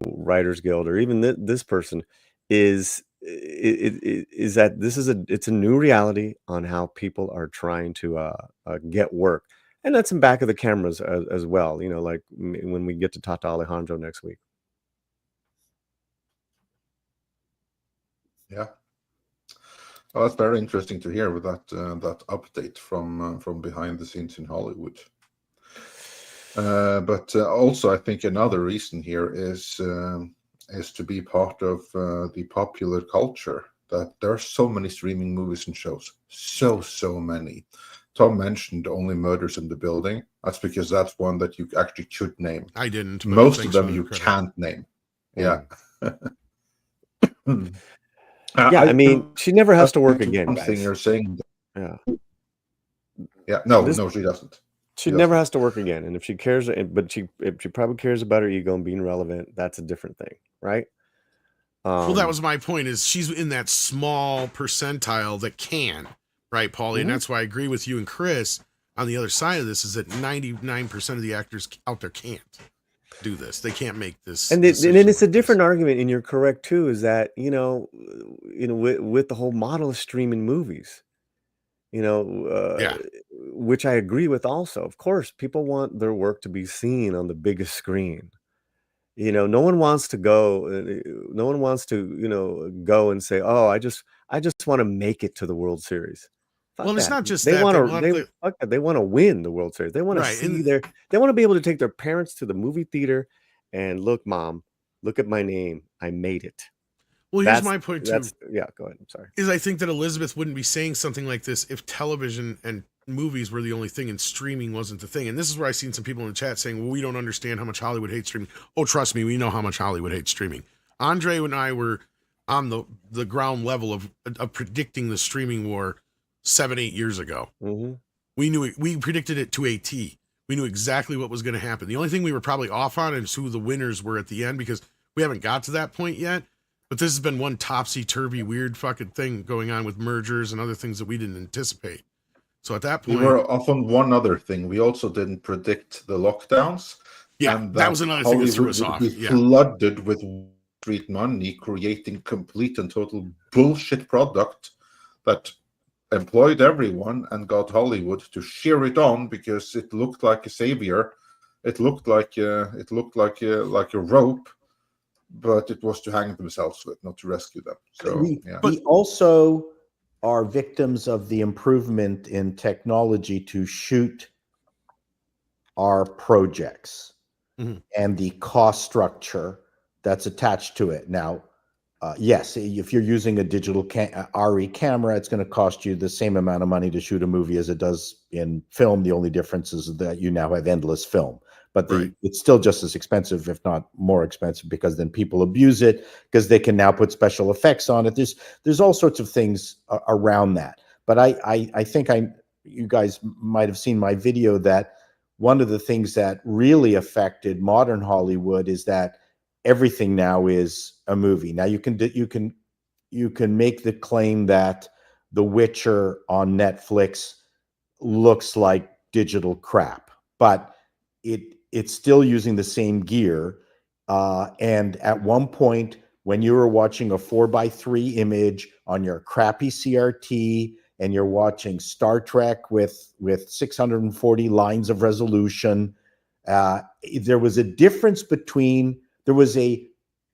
Writers Guild, or even this person is that it's a new reality on how people are trying to get work. And that's in back of the cameras as well, like when we get to Tata Alejandro next week. yeah. Well, that's very interesting to hear with that update from behind the scenes in Hollywood. But also, I think another reason here is to be part of the popular culture. That there are so many streaming movies and shows, so many. Tom mentioned Only Murders in the Building. That's because that's one that you actually should name. I didn't. but Most of thanks them for the you credit. can't name. Yeah. Yeah, I mean, she never has to work again, Something guys. you're saying. Yeah. Yeah. No, she doesn't. She never has to work again. And if she cares, but if she probably cares about her ego and being relevant, that's a different thing, right? Well, that was my point, is she's in that small percentile that can, right, Paulie? And that's why I agree with you and Chris on the other side of this, is that 99% of the actors out there can't do this. They can't make this. And then it's a different argument, and you're correct too, is that, with the whole model of streaming movies, which I agree with also. Of course, people want their work to be seen on the biggest screen. No one wants to go go and say, oh, I just want to make it to the World Series. Fuck Well, it's that. not just they that. want they want to win the World Series. They want to see they want to be able to take their parents to the movie theater and look, Mom, look at my name. I made it. Well, here's my point too. Yeah, go ahead. I'm sorry. Is I think that Elizabeth wouldn't be saying something like this if television and movies were the only thing and streaming wasn't the thing. And this is where I've seen some people in the chat saying, well, we don't understand how much Hollywood hates streaming. Oh, trust me, we know how much Hollywood hates streaming. Andre and I were on the ground level of predicting the streaming war 7-8 years ago. Mm-hmm. We predicted it to a T. We knew exactly what was going to happen. The only thing we were probably off on is who the winners were at the end, because we haven't got to that point yet. But this has been one topsy-turvy, weird fucking thing going on with mergers and other things that we didn't anticipate. So at that point, we were off on one other thing. We also didn't predict the lockdowns. Yeah, and that was another thing that threw us off. Yeah. Flooded with street money, creating complete and total bullshit product that employed everyone and got Hollywood to shear it on because it looked like a savior. It looked like a rope, but it was to hang themselves with, not to rescue them. So we also are victims of the improvement in technology to shoot our projects and the cost structure that's attached to it. Now, yes, if you're using a digital RE camera, it's going to cost you the same amount of money to shoot a movie as it does in film. The only difference is that you now have endless film. but Right. it's still just as expensive, if not more expensive, because then people abuse it because they can now put special effects on it. There's all sorts of things around that. But I think you guys might have seen my video that one of the things that really affected modern Hollywood is that everything now is a movie. Now you can make the claim that The Witcher on Netflix looks like digital crap, but it's still using the same gear. And at one point, when you were watching a 4:3 image on your crappy CRT and you're watching Star Trek with 640 lines of resolution, there was a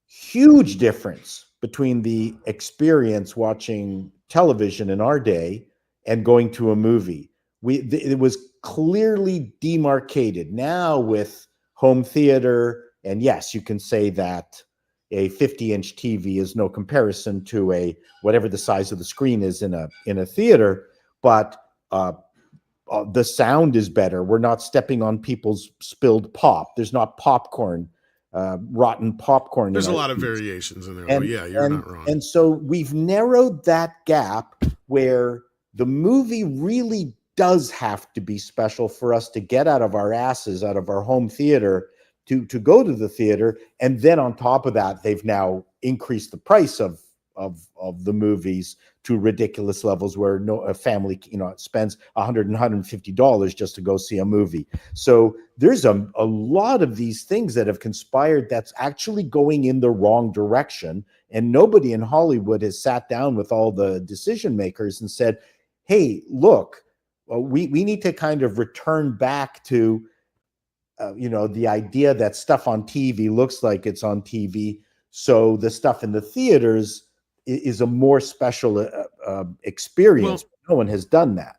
huge difference between the experience watching television in our day and going to a movie. It was clearly demarcated. Now with home theater, and yes, you can say that a 50-inch TV is no comparison to whatever the size of the screen is in a theater, but the sound is better. We're not stepping on people's spilled pop. There's not popcorn, rotten popcorn. There's a lot of variations in there. You're not wrong. And so we've narrowed that gap where the movie really does have to be special for us to get out of our asses, out of our home theater, to go to the theater. And then on top of that, they've now increased the price of the movies to ridiculous levels where a family spends $100 and $150 just to go see a movie. So there's a lot of these things that have conspired that's actually going in the wrong direction, and nobody in Hollywood has sat down with all the decision makers and said, hey, look, we need to kind of return back to the idea that stuff on TV looks like it's on TV, so the stuff in the theaters is a more special experience. No one has done that.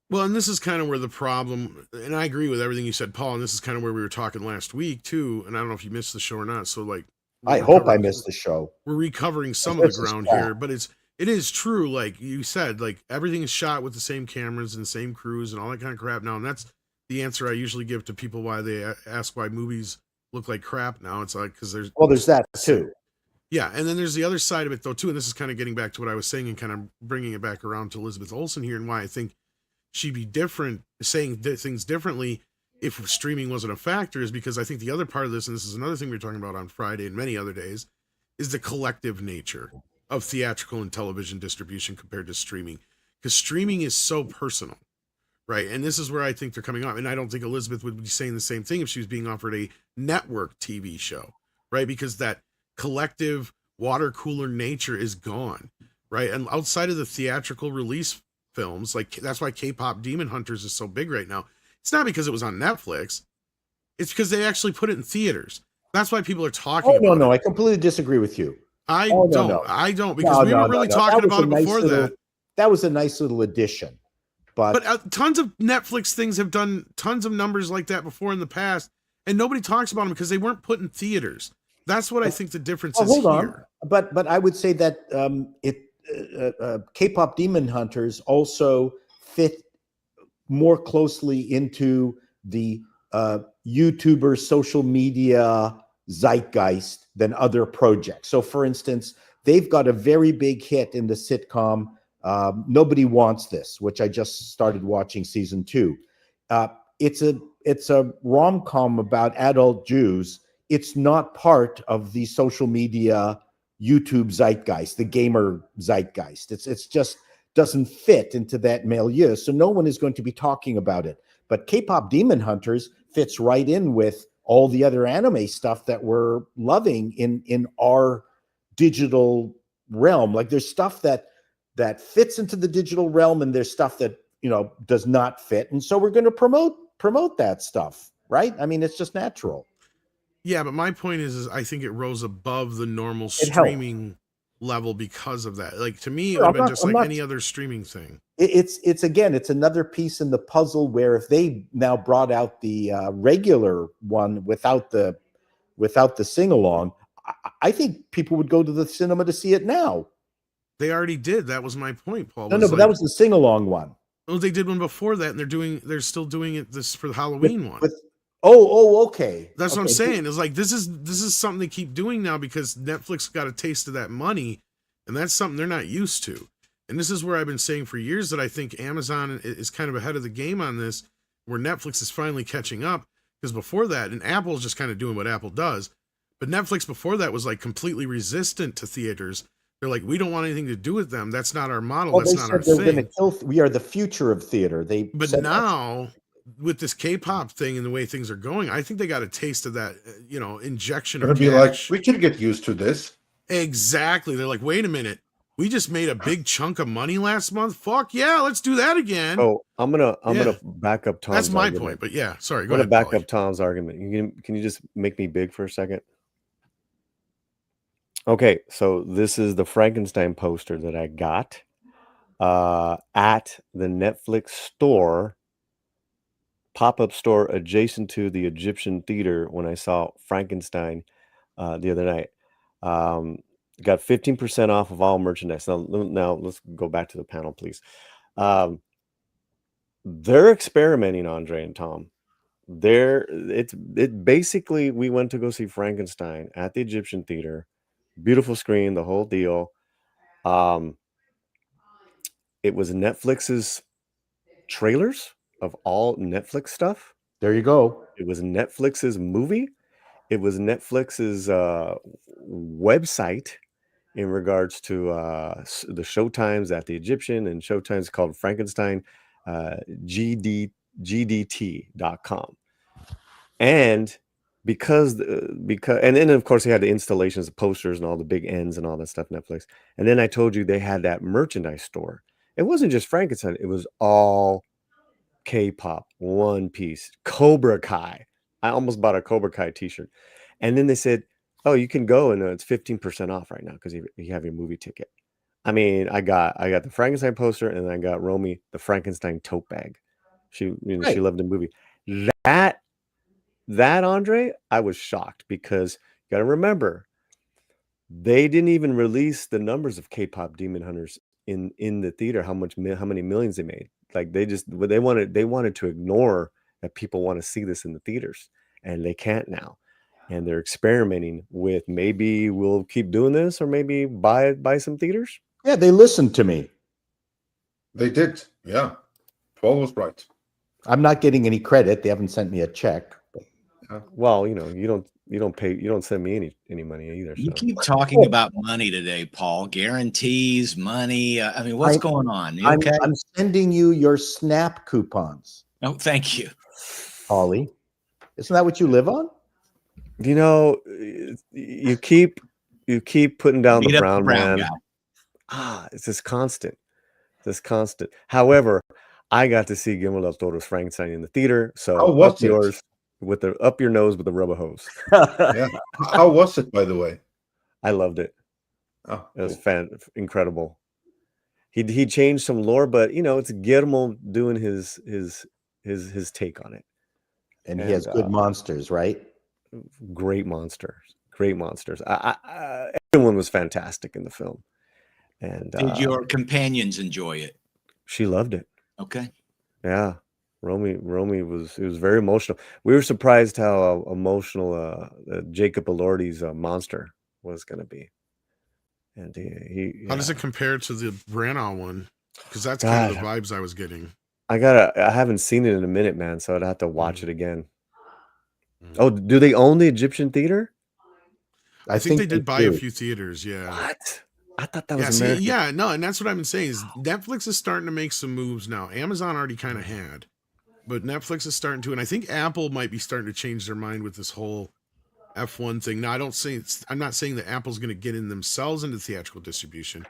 Well, and this is kind of where the problem, and I agree with everything you said, Paul, and this is kind of where we were talking last week too, and I don't know if you missed the show or not, so like I hope I missed the show. We're recovering some of the ground here, but it is true, like you said, like everything is shot with the same cameras and same crews and all that kind of crap now, and that's the answer I usually give to people why they ask why movies look like crap now. It's like because there's that too. Yeah, and then there's the other side of it though too, and this is kind of getting back to what I was saying and kind of bringing it back around to Elizabeth Olsen here and why I think she'd be different, saying things differently if streaming wasn't a factor, is because I think the other part of this, and this is another thing we were talking about on Friday and many other days, is the collective nature of theatrical and television distribution compared to streaming, because streaming is so personal, right? And this is where I think they're coming off, and I don't think Elizabeth would be saying the same thing if she was being offered a network TV show, right? Because that collective water cooler nature is gone, right? And outside of the theatrical release films, like that's why K-pop Demon Hunters is so big right now. It's not because it was on Netflix, it's because they actually put it in theaters. That's why people are talking about it. No, I completely disagree with you. I don't, because we were really talking about it before that. That was a nice little addition. But tons of Netflix things have done tons of numbers like that before in the past, and nobody talks about them because they weren't put in theaters. That's what I think the difference is hold on. here. But I would say that K-pop Demon Hunters also fit more closely into the YouTuber social media zeitgeist than other projects. So, for instance, they've got a very big hit in the sitcom Nobody Wants This, which I just started watching season 2. It's a rom-com about adult Jews. It's not part of the social media YouTube zeitgeist, the gamer zeitgeist. It's just doesn't fit into that milieu, so no one is going to be talking about it. But K-pop Demon Hunters fits right in with all the other anime stuff that we're loving in our digital realm. Like there's stuff that fits into the digital realm, and there's stuff that does not fit, and so we're going to promote that stuff, right? I mean, it's just natural. Yeah, but my point is I think it rose above the normal streaming level because of that. Like to me, it would have been just like any other streaming thing. It's another piece in the puzzle where if they now brought out the regular one without the sing along, I think people would go to the cinema to see it now. They already did. That was my point, Paul. But that was the sing along one. Well, they did one before that, and they're still doing it this for the Halloween one. Okay. That's what I'm Okay. saying. It's like this is something they keep doing now because Netflix got a taste of that money, and that's something they're not used to. And this is where I've been saying for years that I think Amazon is kind of ahead of the game on this, where Netflix is finally catching up. Because before that, and Apple's just kind of doing what Apple does, but Netflix before that was like completely resistant to theaters. They're like, we don't want anything to do with them. That's not our model. Well, That's they not said our they were going thing. to kill. We are the future of theater. But now, with this K-pop thing and the way things are going, I think they got a taste of that, injection of It'll be cash. like, we can get used to this. Exactly. They're like, wait a minute. We just made a big chunk of money last month. Fuck yeah, let's do that again. Oh, I'm gonna back up Tom's. That's my argument. point. But yeah, sorry. Go ahead. Back up Tom's argument. Can you just make me big for a second? Okay, so this is the Frankenstein poster that I got at the Netflix store, pop-up store adjacent to the Egyptian Theater when I saw Frankenstein the other night. Got 15% off of all merchandise. Now let's go back to the panel, please. They're experimenting, Andre and Tom. It basically, we went to go see Frankenstein at the Egyptian Theater. Beautiful screen, the whole deal. It was Netflix's trailers of all Netflix stuff. There you go. It was Netflix's movie. It was Netflix's website in regards to the showtimes at the Egyptian, and showtimes called Frankenstein, gdt.com. And because and then of course they had the installations, the posters and all the big ends and all that stuff, Netflix. And then I told you they had that merchandise store. It wasn't just Frankenstein, it was all K-pop, One Piece, Cobra Kai. I almost bought a Cobra Kai t-shirt. And then they said, oh, you can go and it's 15% off right now because you have your movie ticket. I mean, I got the Frankenstein poster, and I got Romy the Frankenstein tote bag. She loved the movie. That Andre, I was shocked because you got to remember, they didn't even release the numbers of K-pop Demon Hunters in the theater. How many millions they made? Like they wanted to ignore that people want to see this in the theaters, and they can't now. And they're experimenting with, maybe we'll keep doing this, or maybe buy some theaters. Yeah, they listened to me. They did. Yeah. Paul was right. I'm not getting any credit. They haven't sent me a check. But... Well, you don't send me any money either. So. You keep talking about money today, Paul. Guarantees, money. I mean, what's going on? You okay? I'm sending you your SNAP coupons. Oh, thank you, Paulie. Isn't that what you live on? You keep putting down the brown man. Guy. It's this constant. However, I got to see Guillermo del Toro's Frankenstein in the theater. So up your nose with the rubber hose. Yeah. How was it, by the way? I loved it. Oh, it was incredible. He changed some lore, but it's Guillermo doing his take on it. And he has good monsters, right? Great monsters. Everyone was fantastic in the film. And did your companions enjoy it? She loved it. Okay. Yeah. Romy was very emotional. We were surprised how emotional Jacob Elordi's monster was going to be. And how does it compare to the Branagh one? Because that's kind of the vibes I was getting. I haven't seen it in a minute, man, so I'd have to watch it again. Oh, do they own the Egyptian Theater? I think they did buy a few theaters, yeah. What? I thought that was American. No, and that's what I've been saying is Netflix is starting to make some moves now. Amazon already kind of had, but Netflix is starting to, and I think Apple might be starting to change their mind with this whole F1 thing. Now, I'm not saying that Apple's going to get in themselves into theatrical distribution,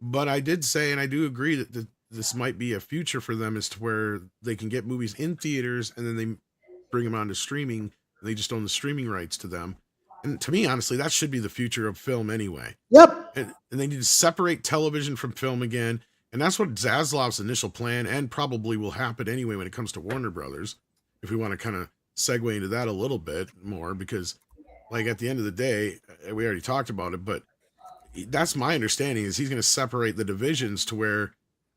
but I did say, and I do agree that this might be a future for them, as to where they can get movies in theaters and then they bring them onto streaming. They just own the streaming rights to them. And to me, honestly, that should be the future of film anyway. Yep. And they need to separate television from film again. And that's what Zaslav's initial plan, and probably will happen anyway when it comes to Warner Brothers, if we want to kind of segue into that a little bit more, because like at the end of the day, we already talked about it, but that's my understanding, is he's going to separate the divisions to where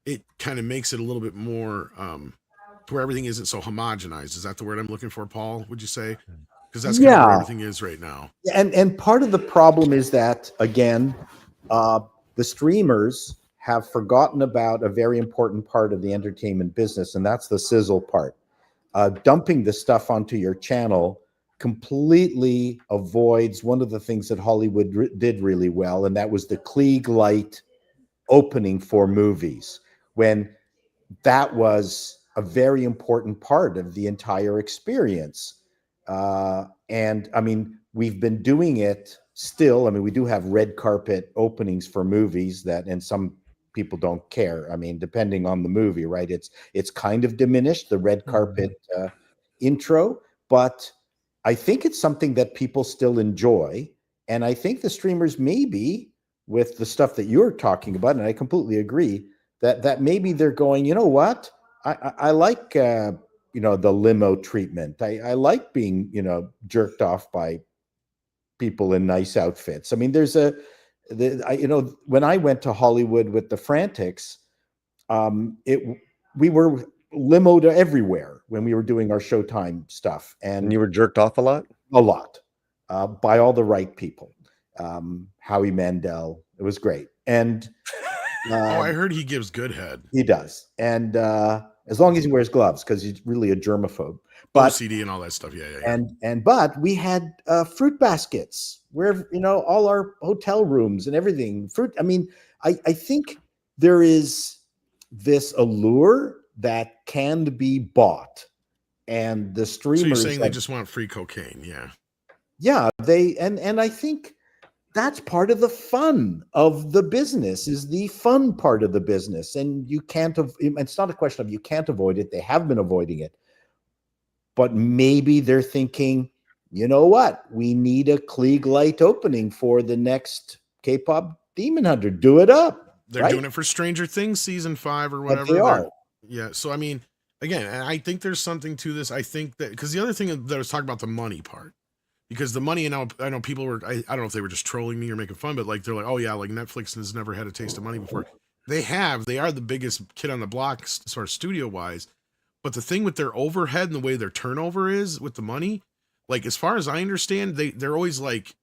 it kind of makes it a little bit more to where everything isn't so homogenized. Is that the word I'm looking for, Paul? Would you say? Because that's kind of where everything is right now. And part of the problem is that, again, the streamers have forgotten about a very important part of the entertainment business, and that's the sizzle part. Dumping the stuff onto your channel completely avoids one of the things that Hollywood did really well, and that was the Klieg Light opening for movies, when that was a very important part of the entire experience. And I mean, we've been doing it still. I mean, we do have red carpet openings for movies and some people don't care. I mean, depending on the movie, right? It's kind of diminished, the red carpet intro, but I think it's something that people still enjoy. And I think the streamers, maybe with the stuff that you're talking about, and I completely agree, that maybe they're going, you know what? I like, the limo treatment. I like being, jerked off by people in nice outfits. I mean, when I went to Hollywood with the Frantics, we were limoed everywhere when we were doing our Showtime stuff. And you were jerked off a lot? A lot, by all the right people. Howie Mandel. It was great. And I heard he gives good head. He does. And as long as he wears gloves, because he's really a germaphobe. But OCD and all that stuff. Yeah. But we had fruit baskets where, all our hotel rooms and everything. Fruit. I mean, I think there is this allure that can be bought, and the streamers. So you're saying they just want free cocaine? Yeah. Yeah, and I think that's part of the fun of the business, is the fun part of the business. And you can't, it's not a question of you can't avoid it. They have been avoiding it. But maybe they're thinking, you know what? We need a Klieg Light opening for the next K-pop Demon Hunter. Do it up. They're doing it for Stranger Things season 5 or whatever. But they are. Yeah. So, I mean, again, I think there's something to this. I think that, because the other thing that I was talking about, the money part. Because the money, and I know people were, I don't know if they were just trolling me or making fun, but like, they're like, oh yeah, like Netflix has never had a taste of money before. They are the biggest kid on the block as far as studio wise. But the thing with their overhead and the way their turnover is with the money, like, as far as I understand, they're always like,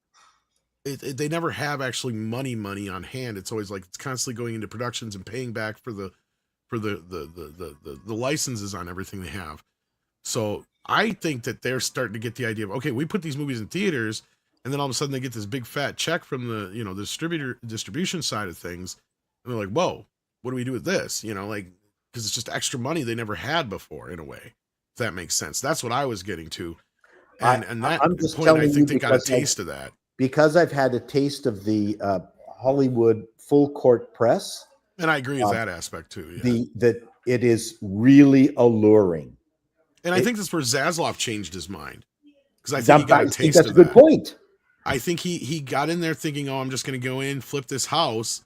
they never have actually money on hand. It's always like, it's constantly going into productions and paying back for the licenses on everything they have. So I think that they're starting to get the idea of, okay, we put these movies in theaters, and then all of a sudden they get this big fat check from the, the distribution side of things. And they're like, whoa, what do we do with this? Because it's just extra money they never had before, in a way, if that makes sense. That's what I was getting to. And that I'm just point, I think they got a taste of that. Because I've had a taste of the Hollywood full court press. And I agree with that aspect too. Yeah. That it is really alluring. And I think that's where Zaslav changed his mind. Because I think he got a taste that's of a good point. I think he got in there thinking, oh, I'm just going to go in, flip this house.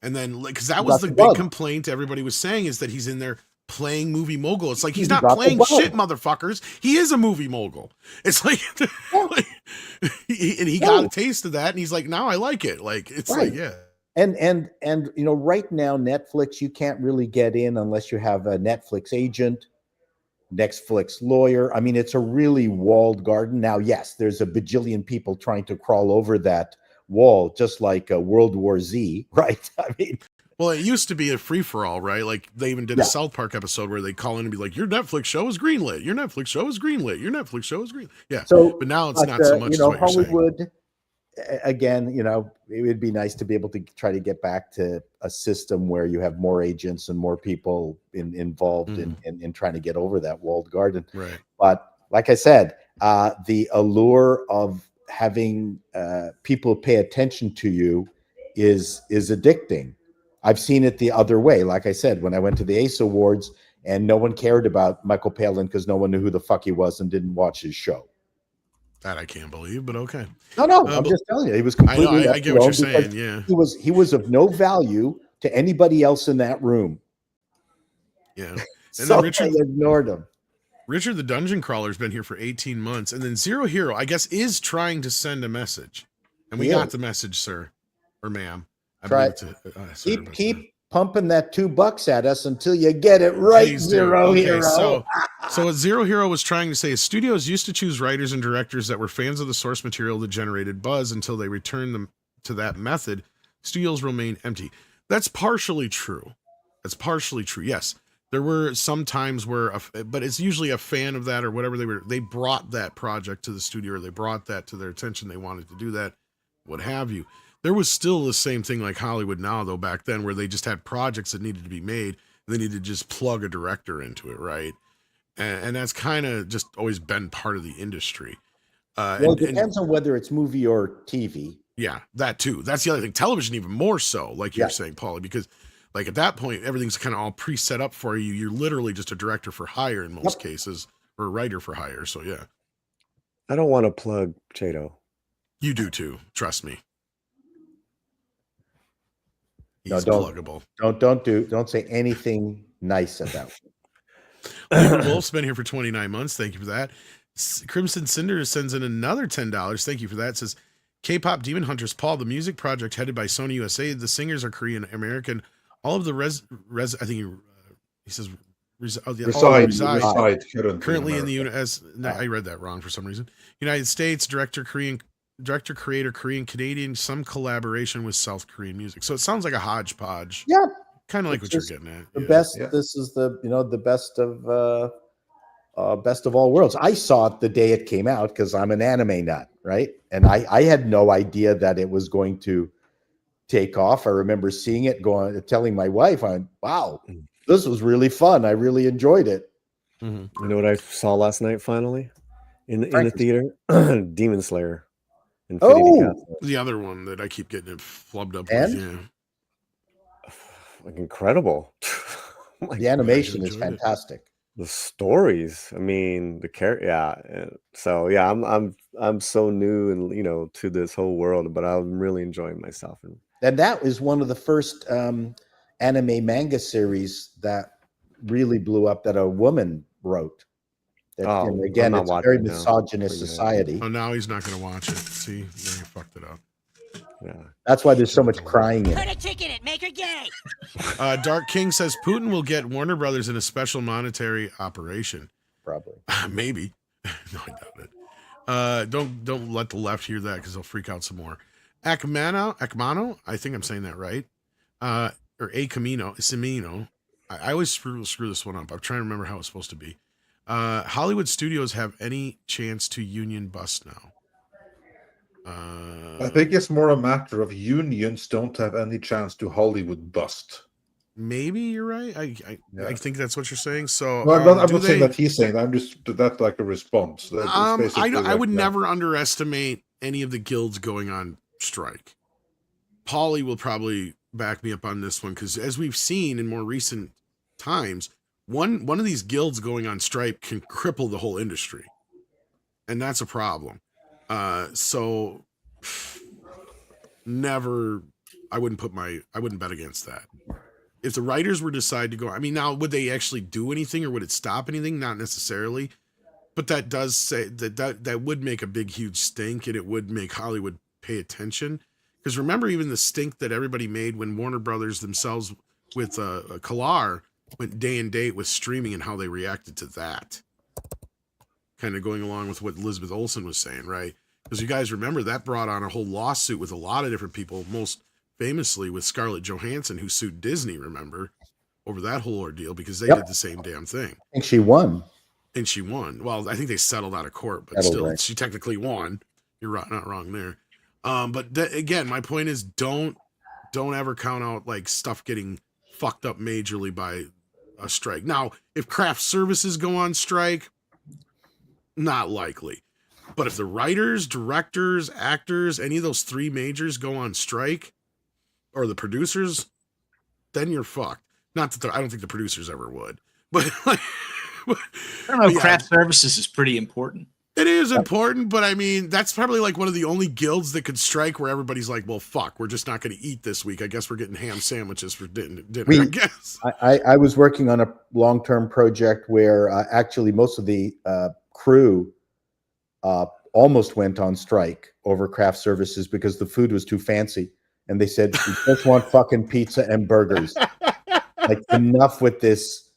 And then, because that was the big complaint everybody was saying, is that he's in there playing movie mogul. It's like, he's not playing shit, motherfuckers. He is a movie mogul. It's like, he got a taste of that, and he's like, now I like it. Like, it's like, yeah. And right now, Netflix, you can't really get in unless you have a Netflix agent, Netflix lawyer. I mean, it's a really walled garden. Now, yes, there's a bajillion people trying to crawl over that wall, just like World War Z, right? I mean, well, it used to be a free-for-all, right? Like, they even did a South Park episode where they call in and be like, your Netflix show is greenlit. Your Netflix show is greenlit. Your Netflix show is greenlit. Yeah. So, but now it's not so much as what Hollywood, again, it would be nice to be able to try to get back to a system where you have more agents and more people involved in trying to get over that walled garden. Right. But like I said, the allure of having people pay attention to you is addicting. I've seen it the other way. Like I said, when I went to the Ace Awards and no one cared about Michael Palin because no one knew who the fuck he was and didn't watch his show. That I can't believe, but okay. No, I'm just telling you, he was completely. I get what you're saying. Yeah, he was of no value to anybody else in that room. Yeah, and so Richard ignored him. Richard the Dungeon Crawler's been here for 18 months, and then Zero Hero, I guess, is trying to send a message, and we got the message, sir or ma'am. Keep pumping that $2 at us until you get it right, Zero Hero. So So what Zero Hero was trying to say is studios used to choose writers and directors that were fans of the source material that generated buzz until they returned them to that method. Studios remain empty. That's partially true. Yes. There were some times where, but it's usually a fan of that or whatever they brought that project to the studio or they brought that to their attention. They wanted to do that, what have you. There was still the same thing like Hollywood now, though, back then, where they just had projects that needed to be made. They needed to just plug a director into it, right? And that's kind of just always been part of the industry. Well, it depends on whether it's movie or TV. Yeah, that too. That's the other thing. Television even more so, like you're saying, Paulie, because like at that point, everything's kind of all pre-set up for you. You're literally just a director for hire in most cases, or a writer for hire. So yeah. I don't want to plug Chato. You do too. Trust me. He's pluggable. Don't say anything nice about it. Wolf's been here for 29 months. Thank you for that. Crimson Cinder sends in another $10. Thank you for that. It says K-pop Demon Hunters. Paul, the music project headed by Sony USA. The singers are Korean American. All of the I think he says reside currently in the U.S. I read that wrong for some reason. United States, director creator Korean Canadian, some collaboration with South Korean music. So it sounds like a hodgepodge. Yeah. Kind of like what you're getting at. The best. Yeah. This is the best of all worlds. I saw it the day it came out because I'm an anime nut, right? And I had no idea that it was going to take off. I remember seeing it, telling my wife, "Wow, this was really fun. I really enjoyed it." Mm-hmm. You know what I saw last night? Finally, in the theater, Demon Slayer. Infinity Castle. The other one that I keep getting it flubbed up with. Yeah. Like incredible. The animation is fantastic. The stories, I mean, the character, So yeah, I'm so new and to this whole world, but I'm really enjoying myself. And that is one of the first anime manga series that really blew up that a woman wrote. Again, it's a very misogynist society. Oh, now he's not going to watch it. See, now you fucked it up. Yeah, that's why there's so much crying in it. Put a chick in it, make her gay. Dark King says Putin will get Warner Brothers in a special monetary operation. Probably, maybe. No, I doubt it. Don't let the left hear that because they'll freak out some more. Akmano, I think I'm saying that right. Or A Camino, Semino. I always screw this one up. I'm trying to remember how it's supposed to be. Hollywood studios have any chance to union bust now? I think it's more a matter of unions don't have any chance to Hollywood bust. Maybe you're right. I think that's what you're saying. So I'm not saying that he's saying that. I'm just that's like a response. I would never underestimate any of the guilds going on strike. Paulie will probably back me up on this one because as we've seen in more recent times, one of these guilds going on strike can cripple the whole industry, and that's a problem. So never, I wouldn't bet against that. If the writers were decide to go, I mean, now would they actually do anything or would it stop anything? Not necessarily, but that does say that would make a big, huge stink, and it would make Hollywood pay attention. Because remember, even the stink that everybody made when Warner Brothers themselves with Kalar went day and date with streaming and how they reacted to that. Kind of going along with what Elizabeth Olsen was saying, right? Because you guys remember that brought on a whole lawsuit with a lot of different people, most famously with Scarlett Johansson, who sued Disney, remember, over that whole ordeal because they did the same damn thing. I think she won. And she won. Well, I think they settled out of court, but still, she technically won. You're right, not wrong there. But again, my point is don't ever count out like stuff getting fucked up majorly by a strike. Now, if craft services go on strike, not likely. But if the writers, directors, actors, any of those three majors go on strike, or the producers, then you're fucked. Not that I don't think the producers ever would, but I don't know. Craft services is pretty important. It is important, but I mean, that's probably like one of the only guilds that could strike where everybody's like, well, fuck, we're just not going to eat this week. I guess we're getting ham sandwiches for dinner, I guess. I was working on a long-term project where actually most of the crew almost went on strike over craft services because the food was too fancy. And they said, we just want fucking pizza and burgers. Like, enough with this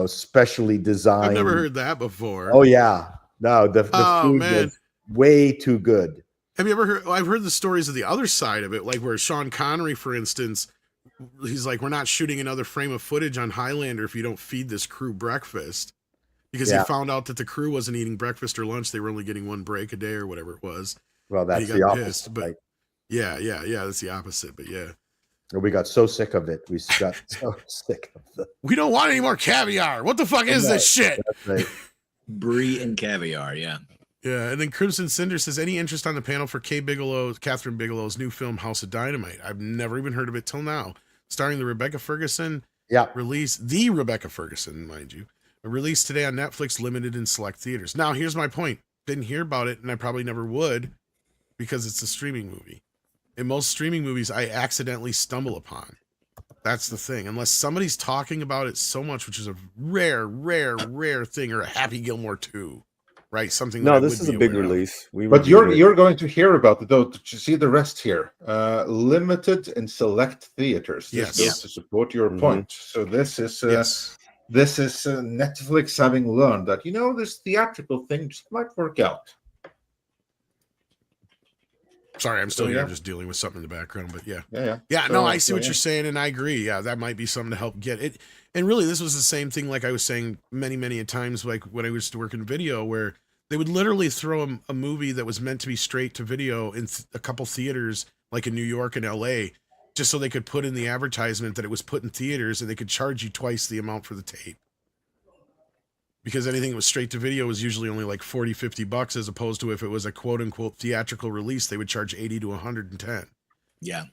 specially designed. I've never heard that before. Oh yeah, no, the food was way too good. Have you ever heard? Well, I've heard the stories of the other side of it, like where Sean Connery, for instance, he's like, "We're not shooting another frame of footage on Highlander if you don't feed this crew breakfast," because he found out that the crew wasn't eating breakfast or lunch; they were only getting one break a day or whatever it was. Well, that's the opposite. But yeah, that's the opposite. But yeah, we got so sick of it. We got so sick of the. We don't want any more caviar. What the fuck is this shit? That's right. Brie and caviar, yeah. Yeah, and then Crimson Cinder says, any interest on the panel for Catherine Bigelow's new film, House of Dynamite? I've never even heard of it till now. Starring the Rebecca Ferguson. Yeah. The Rebecca Ferguson, mind you. Released today on Netflix, limited in select theaters. Now, here's my point. Didn't hear about it, and I probably never would, because it's a streaming movie. In most streaming movies, I accidentally stumble upon. That's the thing. Unless somebody's talking about it so much, which is a rare thing, or a Happy Gilmore 2. Right, something. No, this is a big release. But you're going to hear about it though. Did you see the rest here? Limited in select theaters. This goes to support your point. So this is Netflix having learned that this theatrical thing just might work out. Sorry, I'm still here just dealing with something in the background, but yeah. So, I see what you're saying, and I agree. Yeah, that might be something to help get it. And really, this was the same thing, like I was saying many a times, like when I used to work in video, where they would literally throw a movie that was meant to be straight to video in a couple theaters, like in New York and LA, just so they could put in the advertisement that it was put in theaters, and they could charge you twice the amount for the tape. Because anything that was straight to video was usually only like $40-$50, as opposed to if it was a quote unquote theatrical release, they would charge $80 to $110. Yeah.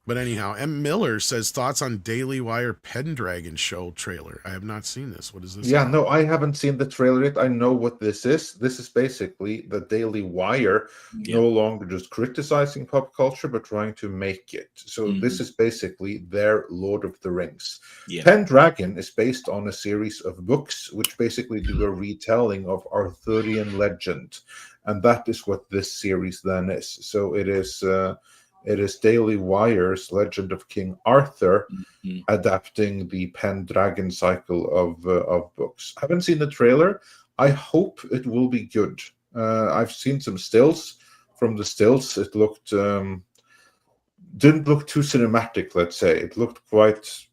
But anyhow, M. Miller says, thoughts on Daily Wire Pendragon show trailer. I have not seen this. What is this? Yeah, no, I haven't seen the trailer yet. I know what this is. This is basically the Daily Wire no longer just criticizing pop culture, but trying to make it. So this is basically their Lord of the Rings. Pendragon is based on a series of books, which basically do a retelling of Arthurian legend. And that is what this series then is. So it is Daily Wire's Legend of King Arthur adapting the Pendragon cycle of books. I haven't seen the trailer. I hope it will be good. I've seen some stills. From the stills, it looked didn't look too cinematic, let's say. It looked quite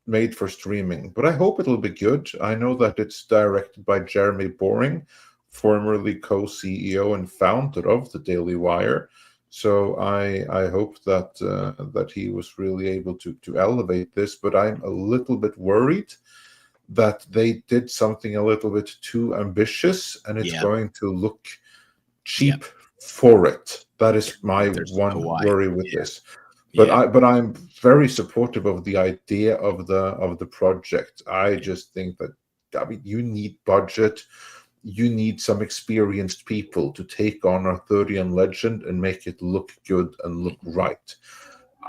made for streaming, but I hope it'll be good. I know that it's directed by Jeremy Boring, formerly co-CEO and founder of the Daily Wire. So I hope that he was really able to elevate this, but I'm a little bit worried that they did something a little bit too ambitious, and it's going to look cheap for it. That is my one worry with this. But I'm very supportive of the idea of the project. I just think that you need budget. You need some experienced people to take on Arthurian legend and make it look good and look right.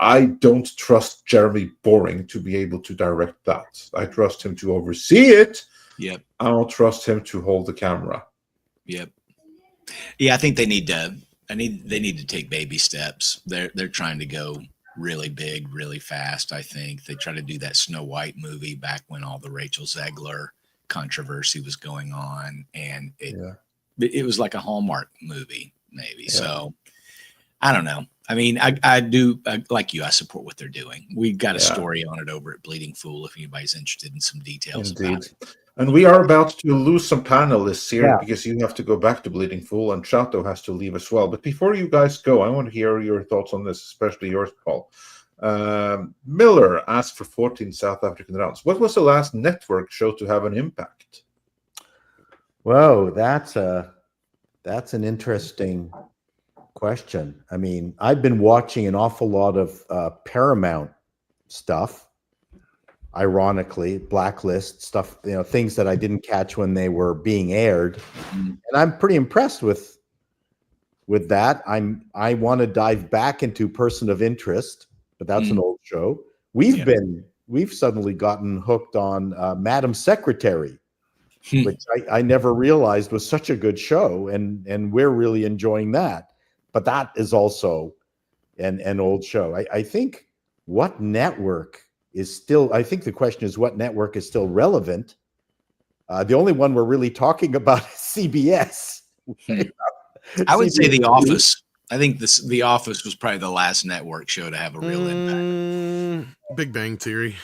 I don't trust Jeremy Boring to be able to direct that. I trust him to oversee it. Yep. I don't trust him to hold the camera. Yep. Yeah, I think they need to take baby steps. They're trying to go really big, really fast. I think they tried to do that Snow White movie back when all the Rachel Zegler controversy was going on, and it was like a Hallmark movie, maybe. So I don't know. I mean, I do like you. I support what they're doing. We've got a story on it over at Bleeding Fool if anybody's interested in some details about it. And we are about to lose some panelists here because you have to go back to Bleeding Fool, and Chato has to leave as well. But before you guys go, I want to hear your thoughts on this, especially yours, Paul. Miller asked for 14 South African rounds. What was the last network show to have an impact? Whoa, that's an interesting question. I mean, I've been watching an awful lot of Paramount stuff. Ironically, Blacklist stuff, things that I didn't catch when they were being aired, and I'm pretty impressed with that. I want to dive back into Person of Interest. But that's an old show. We've suddenly gotten hooked on Madam Secretary, which I never realized was such a good show, and we're really enjoying that. But that is also an old show. I think what network is still. I think the question is what network is still relevant. The only one we're really talking about is CBS. I would say The Office. I think The Office was probably the last network show to have a real impact. Big Bang Theory.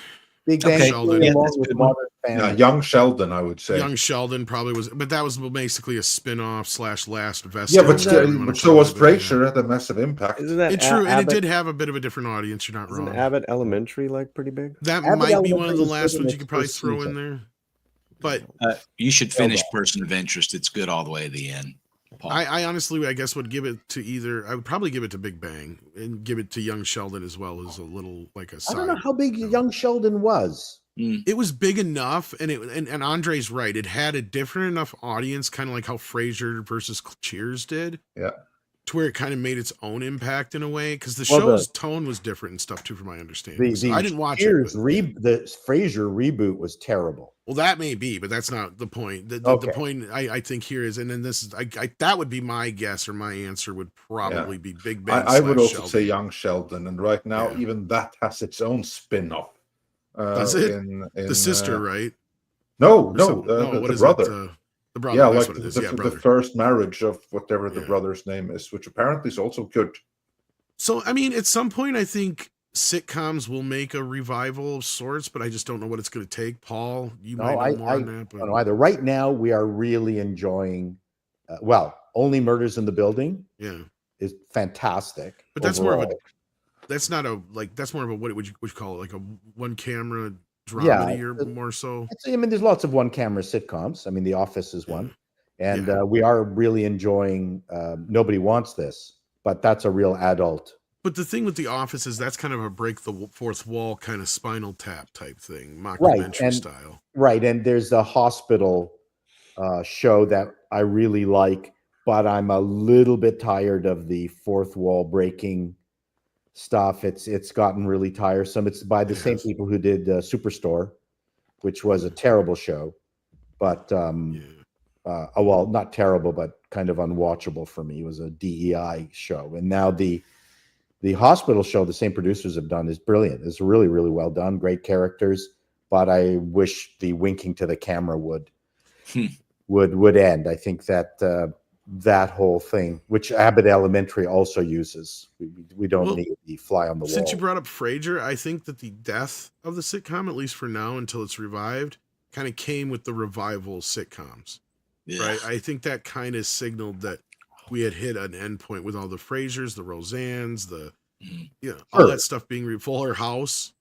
Big Bang Sheldon. Theory, along with Modern Family. Young Sheldon, I would say. Young Sheldon probably was, but that was basically a spin-off / last vestige. Yeah, but so was Frasier, had a massive impact. Isn't that It's true, and it did have a bit of a different audience. You're not wrong. Isn't Abbott Elementary like pretty big? That Abbott might be one of the Elementary last is ones in you could its probably first throw in season. there. But You should finish Person of Interest. It's good all the way to the end. Paul. I honestly, I guess, would give it to either. I would probably give it to Big Bang and give it to Young Sheldon as well as a little like a I side. don't know how big Young Sheldon was. It was big enough, and Andre's right. It had a different enough audience, kind of like how Frasier versus Cheers did. Yeah. To where it kind of made its own impact in a way, because the show's tone was different and stuff too, from my understanding. So I didn't watch it. The Frasier reboot was terrible. Well, that may be, but that's not the point. The point I think here is, and then this is, that would be my guess or my answer would probably be Big Bang. I would also Sheldon. say Young Sheldon, and right now even that has its own spin-off. Does it? In the sister, right? No, what the is brother. It? The brother. Yeah, that's like what it is. the first marriage of whatever the brother's name is, which apparently is also good. So, I mean, at some point, I think sitcoms will make a revival of sorts, but I just don't know what it's going to take. Paul, you might know more on that. But... I don't know either. Right now, we are really enjoying, Only Murders in the Building. Yeah, is fantastic. But that's more of a. That's not a that's more of a what would you call it, like a one camera dramedy or more so. I mean, there's lots of one camera sitcoms. I mean, The Office is one, and we are really enjoying. Nobody Wants This, but that's a real adult. But the thing with The Office is that's kind of a break the fourth wall kind of Spinal Tap type thing, mockumentary style. Right, and there's the hospital show that I really like, but I'm a little bit tired of the fourth wall breaking stuff. It's gotten really tiresome. It's by the same people who did Superstore, which was a terrible show, but well, not terrible, but kind of unwatchable for me. It was a DEI show, and now the hospital show the same producers have done is brilliant. It's really, really well done. Great characters, but I wish the winking to the camera would end. I think that that whole thing, which Abbott Elementary also uses, we don't need the fly on the wall. Since you brought up Frasier, I think that the death of the sitcom, at least for now until it's revived, kind of came with the revival sitcoms. Right? I think that kind of signaled that we had hit an end point with all the Frasiers, the Roseannes, all that stuff being Fuller House,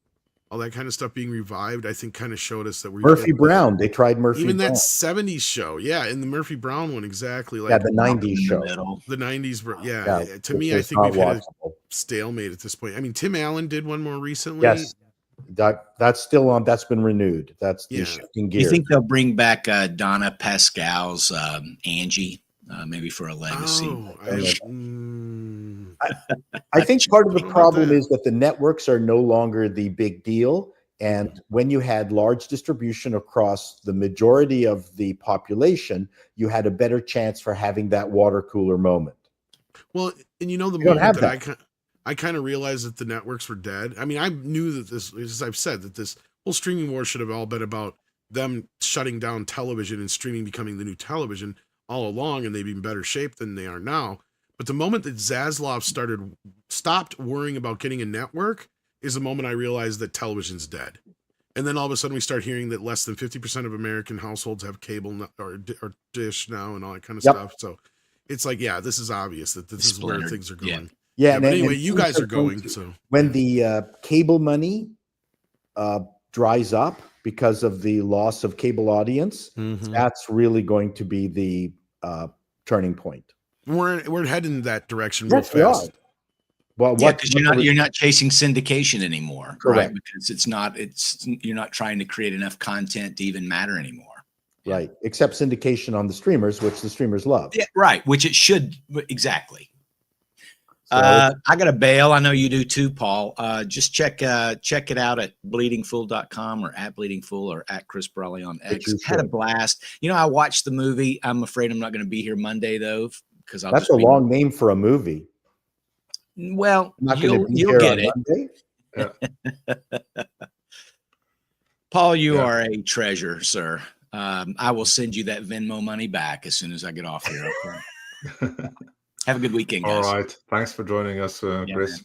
all that kind of stuff being revived. I think kind of showed us that we Murphy Brown. They tried Murphy even Brown. that 70s show, and the Murphy Brown one exactly like the 90s show. The 90s, to me, I think we've hit a stalemate at this point. I mean, Tim Allen did one more recently. Yes, that's still on. That's been renewed. That's the shifting gear. You think they'll bring back Donna Pascal's Angie? Maybe for a legacy. I think part of the problem is that the networks are no longer the big deal. And when you had large distribution across the majority of the population, you had a better chance for having that water cooler moment. Well, and the moment that I kind of realized that the networks were dead. I mean, I knew that this, as I've said, that this whole streaming war should have all been about them shutting down television and streaming becoming the new television all along, and they'd be in better shape than they are now. But the moment that Zaslav stopped worrying about getting a network is the moment I realized that television's dead. And then all of a sudden we start hearing that less than 50% of American households have cable or dish now and all that kind of stuff. So it's like, this is obvious that this is where things are going. Yeah. But anyway, you guys are going. So when the cable money dries up, because of the loss of cable audience, that's really going to be the turning point. We're heading in that direction real fast. Well, because you're not chasing syndication anymore, correct? Right? Because you're not trying to create enough content to even matter anymore, right? Except syndication on the streamers, which the streamers love. Yeah, right. Which it should exactly. I got a bail. I know you do too, Paul. Just check it out at bleedingfool.com or at bleedingfool or at Chris Brawley on X. Had a blast. I watched the movie. I'm afraid I'm not going to be here Monday though, because that's a long name for a movie. Well, you'll get it. Paul, you are a treasure, sir. I will send you that Venmo money back as soon as I get off here. Okay? Have a good weekend, guys. All right. Thanks for joining us, Chris.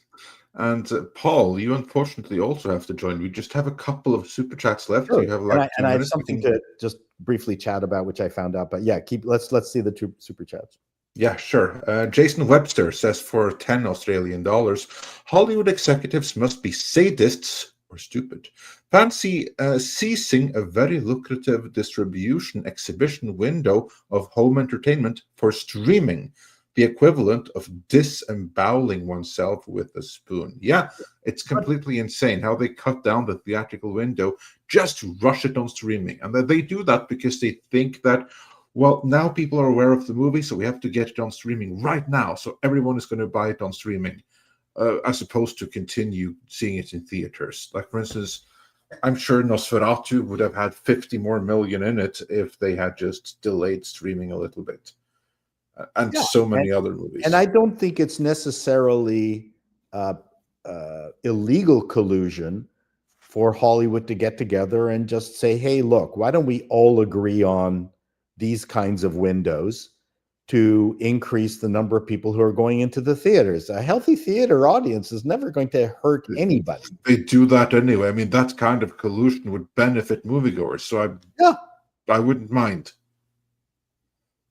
And Paul, you unfortunately also have to join. We just have a couple of super chats left. Sure. You have like and I have something to just briefly chat about, which I found out. But yeah, let's see the two super chats. Yeah, sure. Jason Webster says for 10 Australian dollars, Hollywood executives must be sadists or stupid. Fancy seizing a very lucrative distribution exhibition window of home entertainment for streaming, the equivalent of disemboweling oneself with a spoon. Yeah, it's completely insane how they cut down the theatrical window, just rush it on streaming. And they do that because they think that, well, now people are aware of the movie, so we have to get it on streaming right now. So everyone is going to buy it on streaming, as opposed to continue seeing it in theaters. Like, for instance, I'm sure Nosferatu would have had 50 more million in it if they had just delayed streaming a little bit. And so many other movies. And I don't think it's necessarily illegal collusion for Hollywood to get together and just say, hey, look, why don't we all agree on these kinds of windows to increase the number of people who are going into the theaters? A healthy theater audience is never going to hurt anybody. They do that anyway. I mean, that kind of collusion would benefit moviegoers. So I wouldn't mind.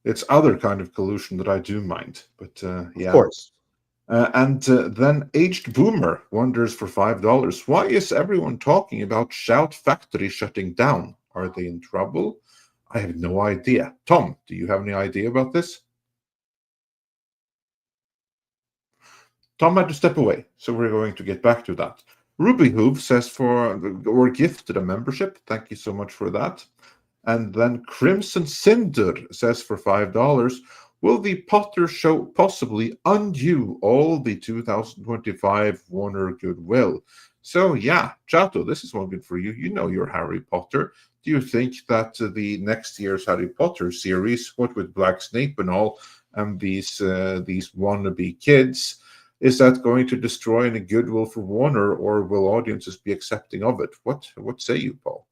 It's other kind of collusion that I do mind, but yeah. Of course. And then Aged Boomer wonders for $5, why is everyone talking about Shout Factory shutting down? Are they in trouble? I have no idea. Tom, do you have any idea about this? Tom had to step away, so we're going to get back to that. Ruby Hoove says we're gifted a membership. Thank you so much for that. And then Crimson Cinder says for $5, will the Potter show possibly undo all the 2025 Warner goodwill? So yeah, Chato, this is one good for you. You know your Harry Potter. Do you think that the next year's Harry Potter series, what with Black Snape and all, and these wannabe kids, is that going to destroy any goodwill for Warner, or will audiences be accepting of it? What say you, Paul?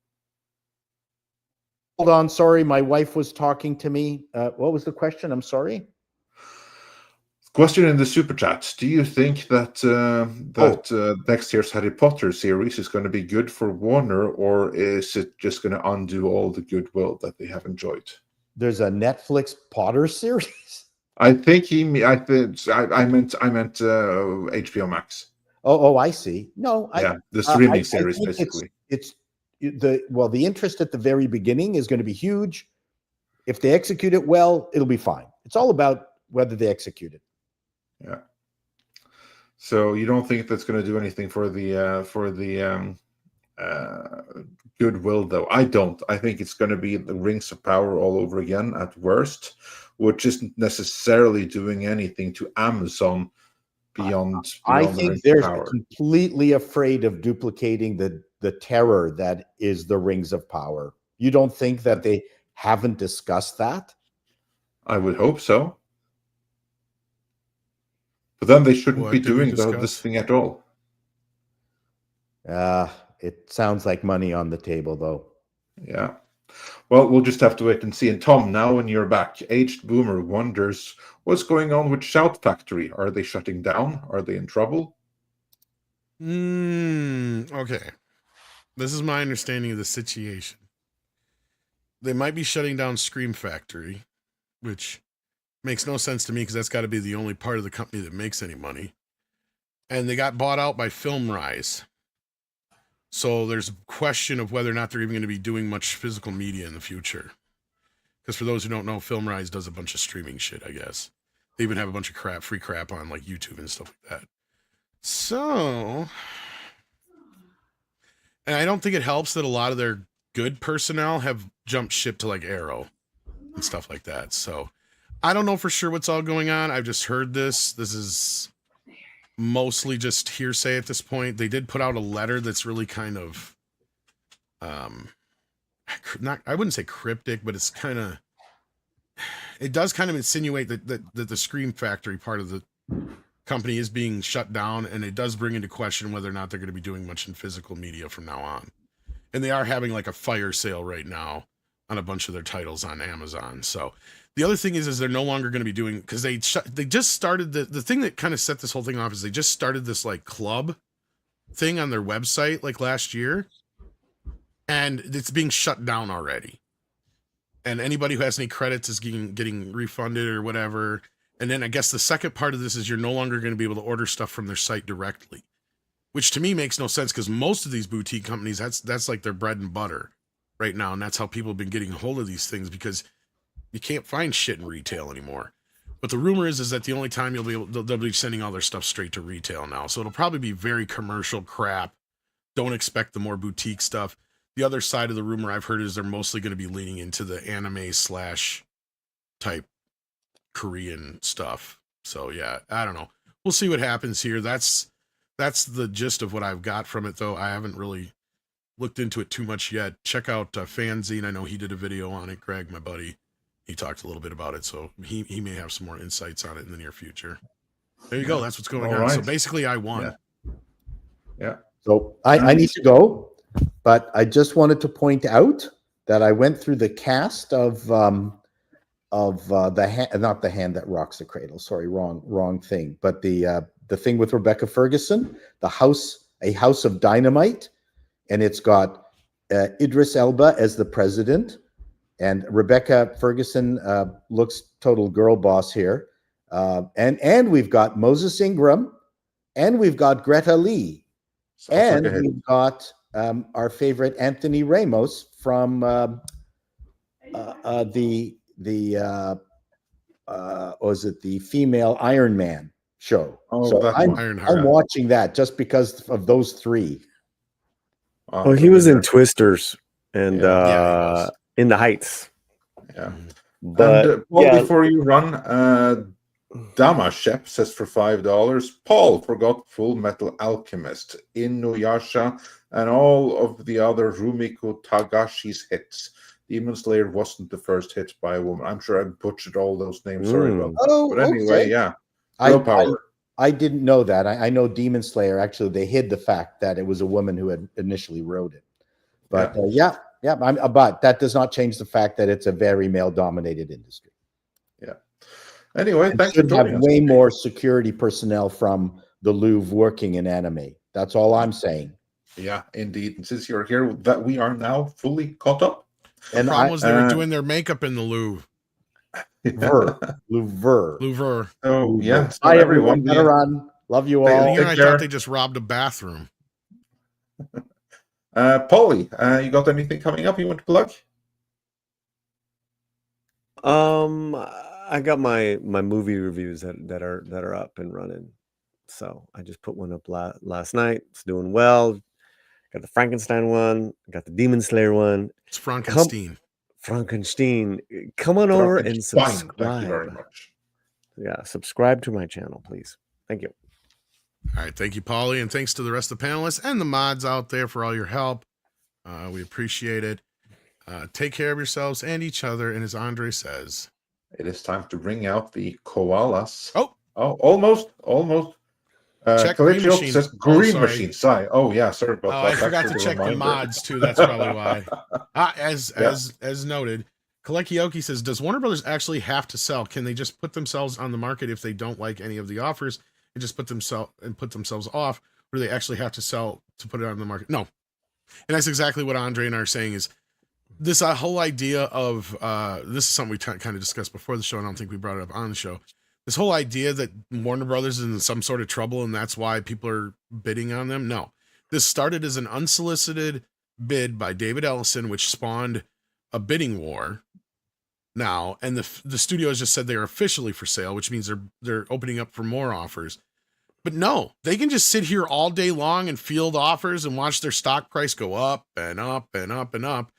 Hold on, sorry, my wife was talking to me. What was the question? I'm sorry. Question in the super chat: do you think that next year's Harry Potter series is going to be good for Warner, or is it just going to undo all the goodwill that they have enjoyed? There's a Netflix Potter series. I think I meant HBO Max. Oh, I see. No, the streaming series basically. The interest at the very beginning is going to be huge. If they execute it well, it'll be fine. It's all about whether they execute it. Yeah. So you don't think that's going to do anything for the goodwill, though? I don't. I think it's going to be the Rings of Power all over again at worst, which isn't necessarily doing anything to Amazon beyond I think they're Power. Completely afraid of duplicating the terror that is the Rings of Power. You don't think that they haven't discussed that? I would hope so. But then they shouldn't be doing this thing at all. It sounds like money on the table, though. Yeah. Well, we'll just have to wait and see. And Tom, now when you're back, Aged Boomer wonders what's going on with Shout Factory. Are they shutting down? Are they in trouble? Okay. This is my understanding of the situation. They might be shutting down Scream Factory, which makes no sense to me because that's got to be the only part of the company that makes any money. And they got bought out by FilmRise. So there's a question of whether or not they're even going to be doing much physical media in the future. Because for those who don't know, FilmRise does a bunch of streaming shit, I guess. They even have a bunch of free crap on like YouTube and stuff like that. So, and I don't think it helps that a lot of their good personnel have jumped ship to like Arrow and stuff like that. So I don't know for sure what's all going on. I've just heard this. This is mostly just hearsay at this point. They did put out a letter that's really kind of I wouldn't say cryptic, but it's kind of, it does kind of insinuate that the Scream Factory part of the company is being shut down, and it does bring into question whether or not they're going to be doing much in physical media from now on. and they are having like a fire sale right now on a bunch of their titles on Amazon. So the other thing is they're no longer going to be doing, because they just started the thing that kind of set this whole thing off is they just started this like club thing on their website like last year, and it's being shut down already. And anybody who has any credits is getting refunded or whatever. And then I guess the second part of this is you're no longer going to be able to order stuff from their site directly, which to me makes no sense, because most of these boutique companies, that's like their bread and butter right now. And that's how people have been getting a hold of these things, because you can't find shit in retail anymore. But the rumor is that the only time they'll be sending all their stuff straight to retail now. So it'll probably be very commercial crap. Don't expect the more boutique stuff. The other side of the rumor I've heard is they're mostly going to be leaning into the anime / type Korean stuff. So yeah, I don't know. We'll see what happens here. That's the gist of what I've got from it, though. I haven't really looked into it too much yet. Check out Fanzine. I know he did a video on it. Greg, my buddy, he talked a little bit about it, so he may have some more insights on it in the near future. There you go. That's what's going on. Right. So basically, I won. Yeah. So I need to go, but I just wanted to point out that I went through the cast of not the Hand That Rocks the Cradle. Sorry, wrong thing. But the thing with Rebecca Ferguson, A House of Dynamite, and it's got Idris Elba as the president. And Rebecca Ferguson looks total girl boss here. And we've got Moses Ingram, and we've got Greta Lee, and we've got our favorite Anthony Ramos from was it the female Iron Man show? Oh, so I'm watching that just because of those three. Well, he was in Twisters and In the Heights. Yeah. But and, before you run, Dama Shep says for $5, Paul forgot Full Metal Alchemist, Inuyasha, and all of the other Rumiko Tagashi's hits. Demon Slayer wasn't the first hit by a woman. I'm sure I butchered all those names. Sorry about that. Oh, but anyway, okay. Yeah. Power. I didn't know that. I know Demon Slayer, actually, they hid the fact that it was a woman who had initially wrote it. But but that does not change the fact that it's a very male-dominated industry. Yeah. Anyway, and thanks for joining us. Way more security personnel from the Louvre working in anime. That's all I'm saying. Yeah, indeed. And since you're here, that we are now fully caught up. And the problem was they were doing their makeup in the Louvre. Louvre. Oh, yeah. So hi, everyone. Better run. Love you all. I thought they just robbed a bathroom. Paulie, you got anything coming up you want to plug? I got my movie reviews that are up and running. So I just put one up last night. It's doing well. Got the Frankenstein one. Got the Demon Slayer one. It's Frankenstein. Frankenstein. Come on over and subscribe. Thank you very much. Yeah, subscribe to my channel, please. Thank you. All right, thank you, Paulie, and thanks to the rest of the panelists and the mods out there for all your help. We appreciate it. Take care of yourselves and each other, and as Andre says, it is time to bring out the koalas. Oh, almost. Check Green Machine. Says Green Machine. Sorry. Oh yeah, sorry about that. I forgot to check the mods too. That's probably why. As noted, Kalekioki says, does Warner Brothers actually have to sell? Can they just put themselves on the market if they don't like any of the offers and just put themselves off? Or do they actually have to sell to put it on the market? No. And that's exactly what Andre and I are saying is this whole idea of, this is something we kind of discussed before the show. I don't think we brought it up on the show. This whole idea that Warner Brothers is in some sort of trouble and that's why people are bidding on them. No, this started as an unsolicited bid by David Ellison, which spawned a bidding war now. And the studio has just said they're officially for sale, which means they're opening up for more offers. But no, they can just sit here all day long and field offers and watch their stock price go up and up and up and up.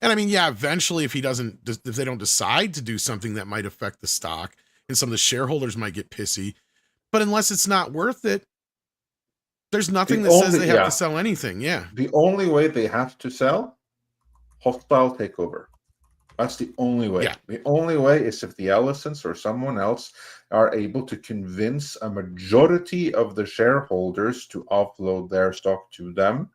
And I mean, yeah, eventually if they don't decide to do something that might affect the stock, and some of the shareholders might get pissy, but unless it's not worth it, there's nothing that says they have to sell anything. Yeah. The only way they have to sell, hostile takeover. That's the only way. Yeah. The only way is if the Ellisons or someone else are able to convince a majority of the shareholders to offload their stock to them.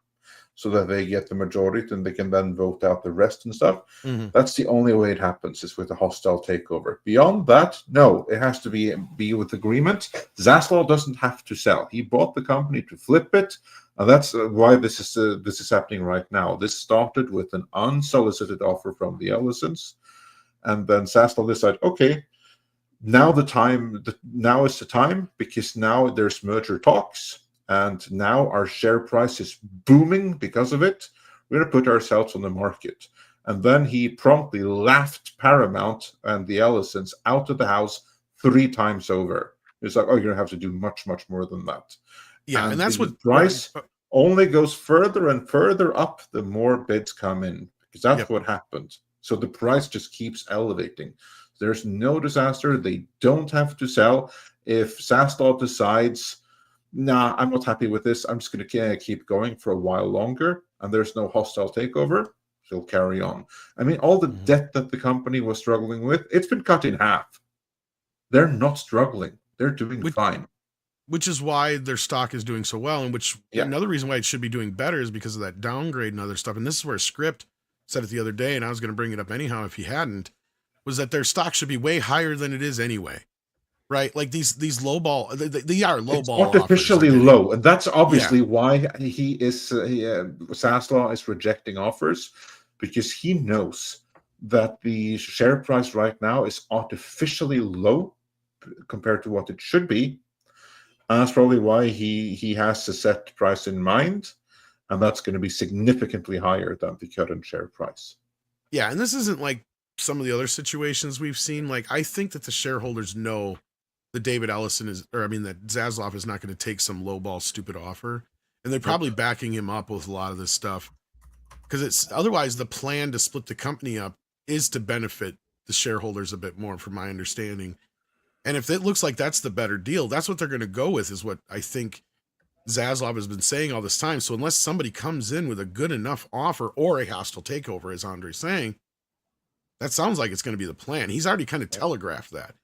so that they get the majority and they can then vote out the rest and stuff. Mm-hmm. That's the only way it happens, is with a hostile takeover. Beyond that, no, it has to be with agreement. Zaslav doesn't have to sell. He bought the company to flip it, and that's why this is happening right now. This started with an unsolicited offer from the Ellisons, and then Zaslav decided, okay, now is the time, because now there's merger talks. And now our share price is booming because of it. We're going to put ourselves on the market. And then he promptly laughed Paramount and the Ellisons out of the house 3 times over. It's like, oh, you're going to have to do much, much more than that. Yeah, and that's the what price only goes further and further up the more bids come in, because that's what happened. So the price just keeps elevating. There's no disaster. They don't have to sell. If Zaslav decides, nah, I'm not happy with this, I'm just going to keep going for a while longer, and there's no hostile takeover, he'll carry on. I mean, all the debt that the company was struggling with, it's been cut in half. They're not struggling. They're doing fine. Which is why their stock is doing so well, and which another reason why it should be doing better is because of that downgrade and other stuff. And this is where Script said it the other day, and I was going to bring it up anyhow if he hadn't, was that their stock should be way higher than it is anyway. Right, like these lowball, they are lowball. It's artificially low, and that's obviously why Zaslav is rejecting offers, because he knows that the share price right now is artificially low compared to what it should be. And that's probably why he has a set price in mind, and that's going to be significantly higher than the current share price. Yeah, and this isn't like some of the other situations we've seen. Like, I think that the shareholders know that that Zaslav is not going to take some lowball stupid offer, and they're probably backing him up with a lot of this stuff, because it's otherwise the plan to split the company up is to benefit the shareholders a bit more, from my understanding. And if it looks like that's the better deal, that's what they're going to go with, is what I think Zaslav has been saying all this time. So unless somebody comes in with a good enough offer or a hostile takeover, as Andre's saying, that sounds like it's going to be the plan. He's already kind of telegraphed that.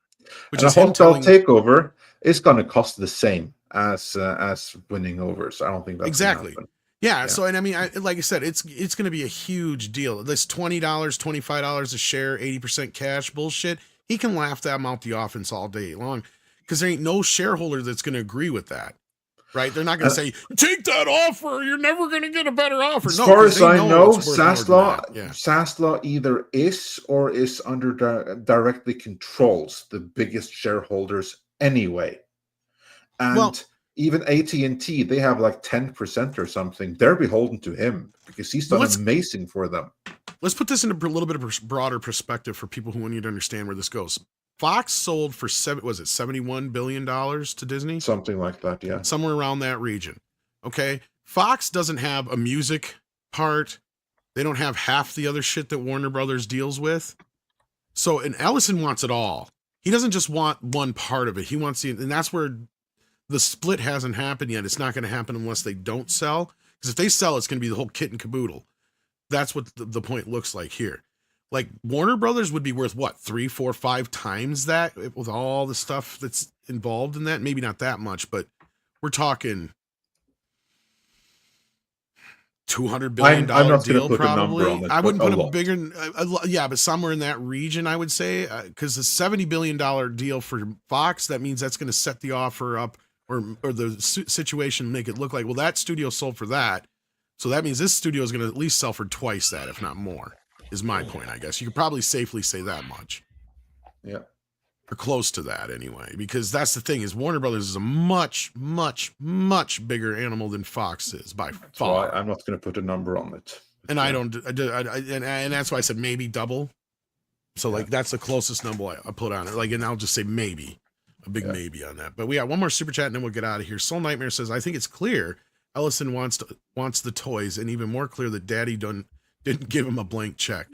Which is a hostile takeover is going to cost the same as winning over. So I don't think that's exactly. Yeah. So, and I mean, like I said, it's going to be a huge deal. This $20, $25 a share, 80% cash bullshit. He can laugh them out the offense all day long, because there ain't no shareholder that's going to agree with that. Right? They're not going to say, take that offer, you're never going to get a better offer. As far as I know, Zaslav either is or is under directly controls the biggest shareholders anyway. And even AT&T, they have like 10% or something. They're beholden to him, because he's done amazing for them. Let's put this in a little bit of broader perspective for people who need to understand where this goes. Fox sold for $71 billion to Disney? Something like that, yeah. Somewhere around that region. Okay. Fox doesn't have a music part. They don't have half the other shit that Warner Brothers deals with. So, and Ellison wants it all. He doesn't just want one part of it. He wants and that's where the split hasn't happened yet. It's not going to happen unless they don't sell. Because if they sell, it's going to be the whole kit and caboodle. That's what the point looks like here. Like, Warner Brothers would be worth what, 3, 4, 5 times that, with all the stuff that's involved in that? Maybe not that much, but we're talking $200 billion I'm not deal, put probably. A number on it, I wouldn't put a a bigger, but somewhere in that region, I would say, because a $70 billion deal for Fox, that means that's going to set the offer up, or the situation, make it look like, well, that studio sold for that, so that means this studio is going to at least sell for twice that, if not more. Is my point, I guess. You could probably safely say that much. Yeah. Or close to that, anyway. Because that's the thing, is Warner Brothers is a much, much, much bigger animal than Fox is, by far. I'm not going to put a number on it. And and that's why I said maybe double. So, like, that's the closest number I put on it. Like, and I'll just say maybe. A big maybe on that. But we got one more super chat, and then we'll get out of here. Soul Nightmare says, I think it's clear Ellison wants the toys, and even more clear that Daddy didn't give him a blank check.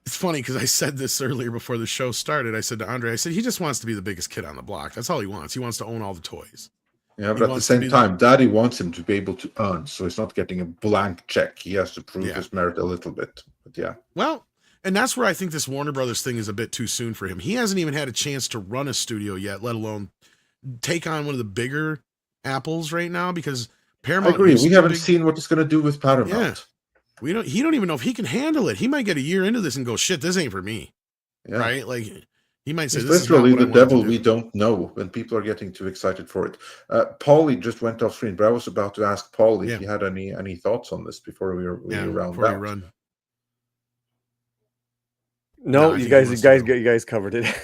It's funny, because I said this earlier before the show started. I said to Andre, he just wants to be the biggest kid on the block. That's all he wants. He wants to own all the toys. Yeah, but at the same time, Daddy wants him to be able to earn, so he's not getting a blank check. He has to prove his merit a little bit. But yeah. Well, and that's where I think this Warner Brothers thing is a bit too soon for him. He hasn't even had a chance to run a studio yet, let alone take on one of the bigger apples right now, because Paramount. I agree. used We to be haven't big- seen what it's going to do with Paramount. Yeah. He don't even know if he can handle it. He might get a year into this and go, shit, this ain't for me. Yeah. Right? Like he might say, It's this is not literally what I the wanted to devil do. we don't know when people are getting too excited for it. Paulie just went off screen, but I was about to ask Paul if he had any thoughts on this before we round before out. we run. No, you guys covered it.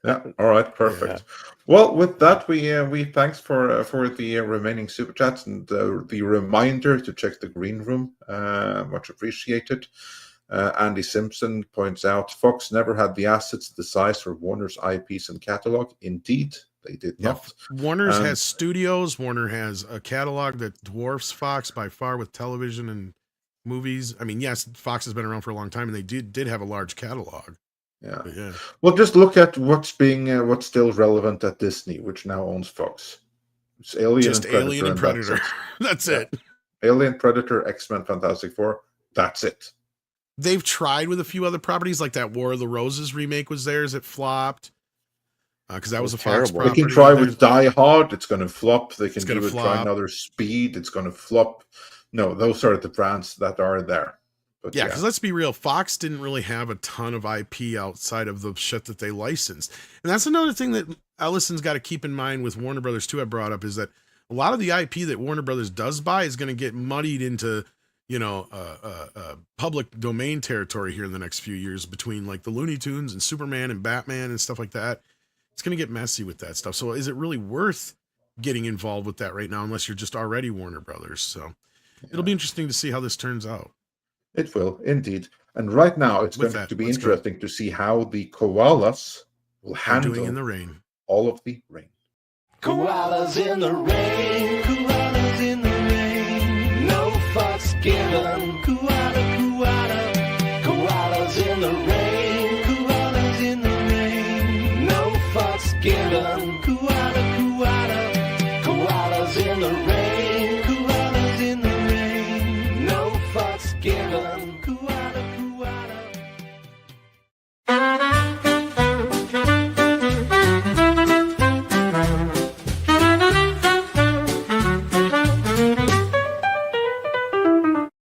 Yeah. All right. Perfect. Yeah. Well, with that, we thanks for the remaining super chats and the reminder to check the green room. Much appreciated. Andy Simpson points out Fox never had the assets the size for Warner's IPs and catalog. Indeed, they did not. Warner's has studios. Warner has a catalog that dwarfs Fox by far with television and movies. I mean, yes, Fox has been around for a long time, and they did have a large catalog. Yeah. But yeah. Well, just look at what's still relevant at Disney, which now owns Fox. It's Alien and Predator. That's it. Alien, Predator, X-Men, Fantastic Four. That's it. They've tried with a few other properties, like that War of the Roses remake was theirs. It flopped because that was a Fox property. They can try with Die Hard. It's going to flop. They can try another Speed. It's going to flop. No, those are the brands that are there. But yeah, because let's be real, Fox didn't really have a ton of IP outside of the shit that they licensed. And that's another thing that Ellison's got to keep in mind with Warner Brothers too, I brought up, is that a lot of the IP that Warner Brothers does buy is going to get muddied into, public domain territory here in the next few years between like the Looney Tunes and Superman and Batman and stuff like that. It's going to get messy with that stuff. So is it really worth getting involved with that right now unless you're just already Warner Brothers? So it'll be interesting to see how this turns out. It will, indeed. And right now, it's going to be interesting to see how the koalas will handle in the rain. All of the rain. Koalas in the rain, koalas in the rain. No fucks given, koala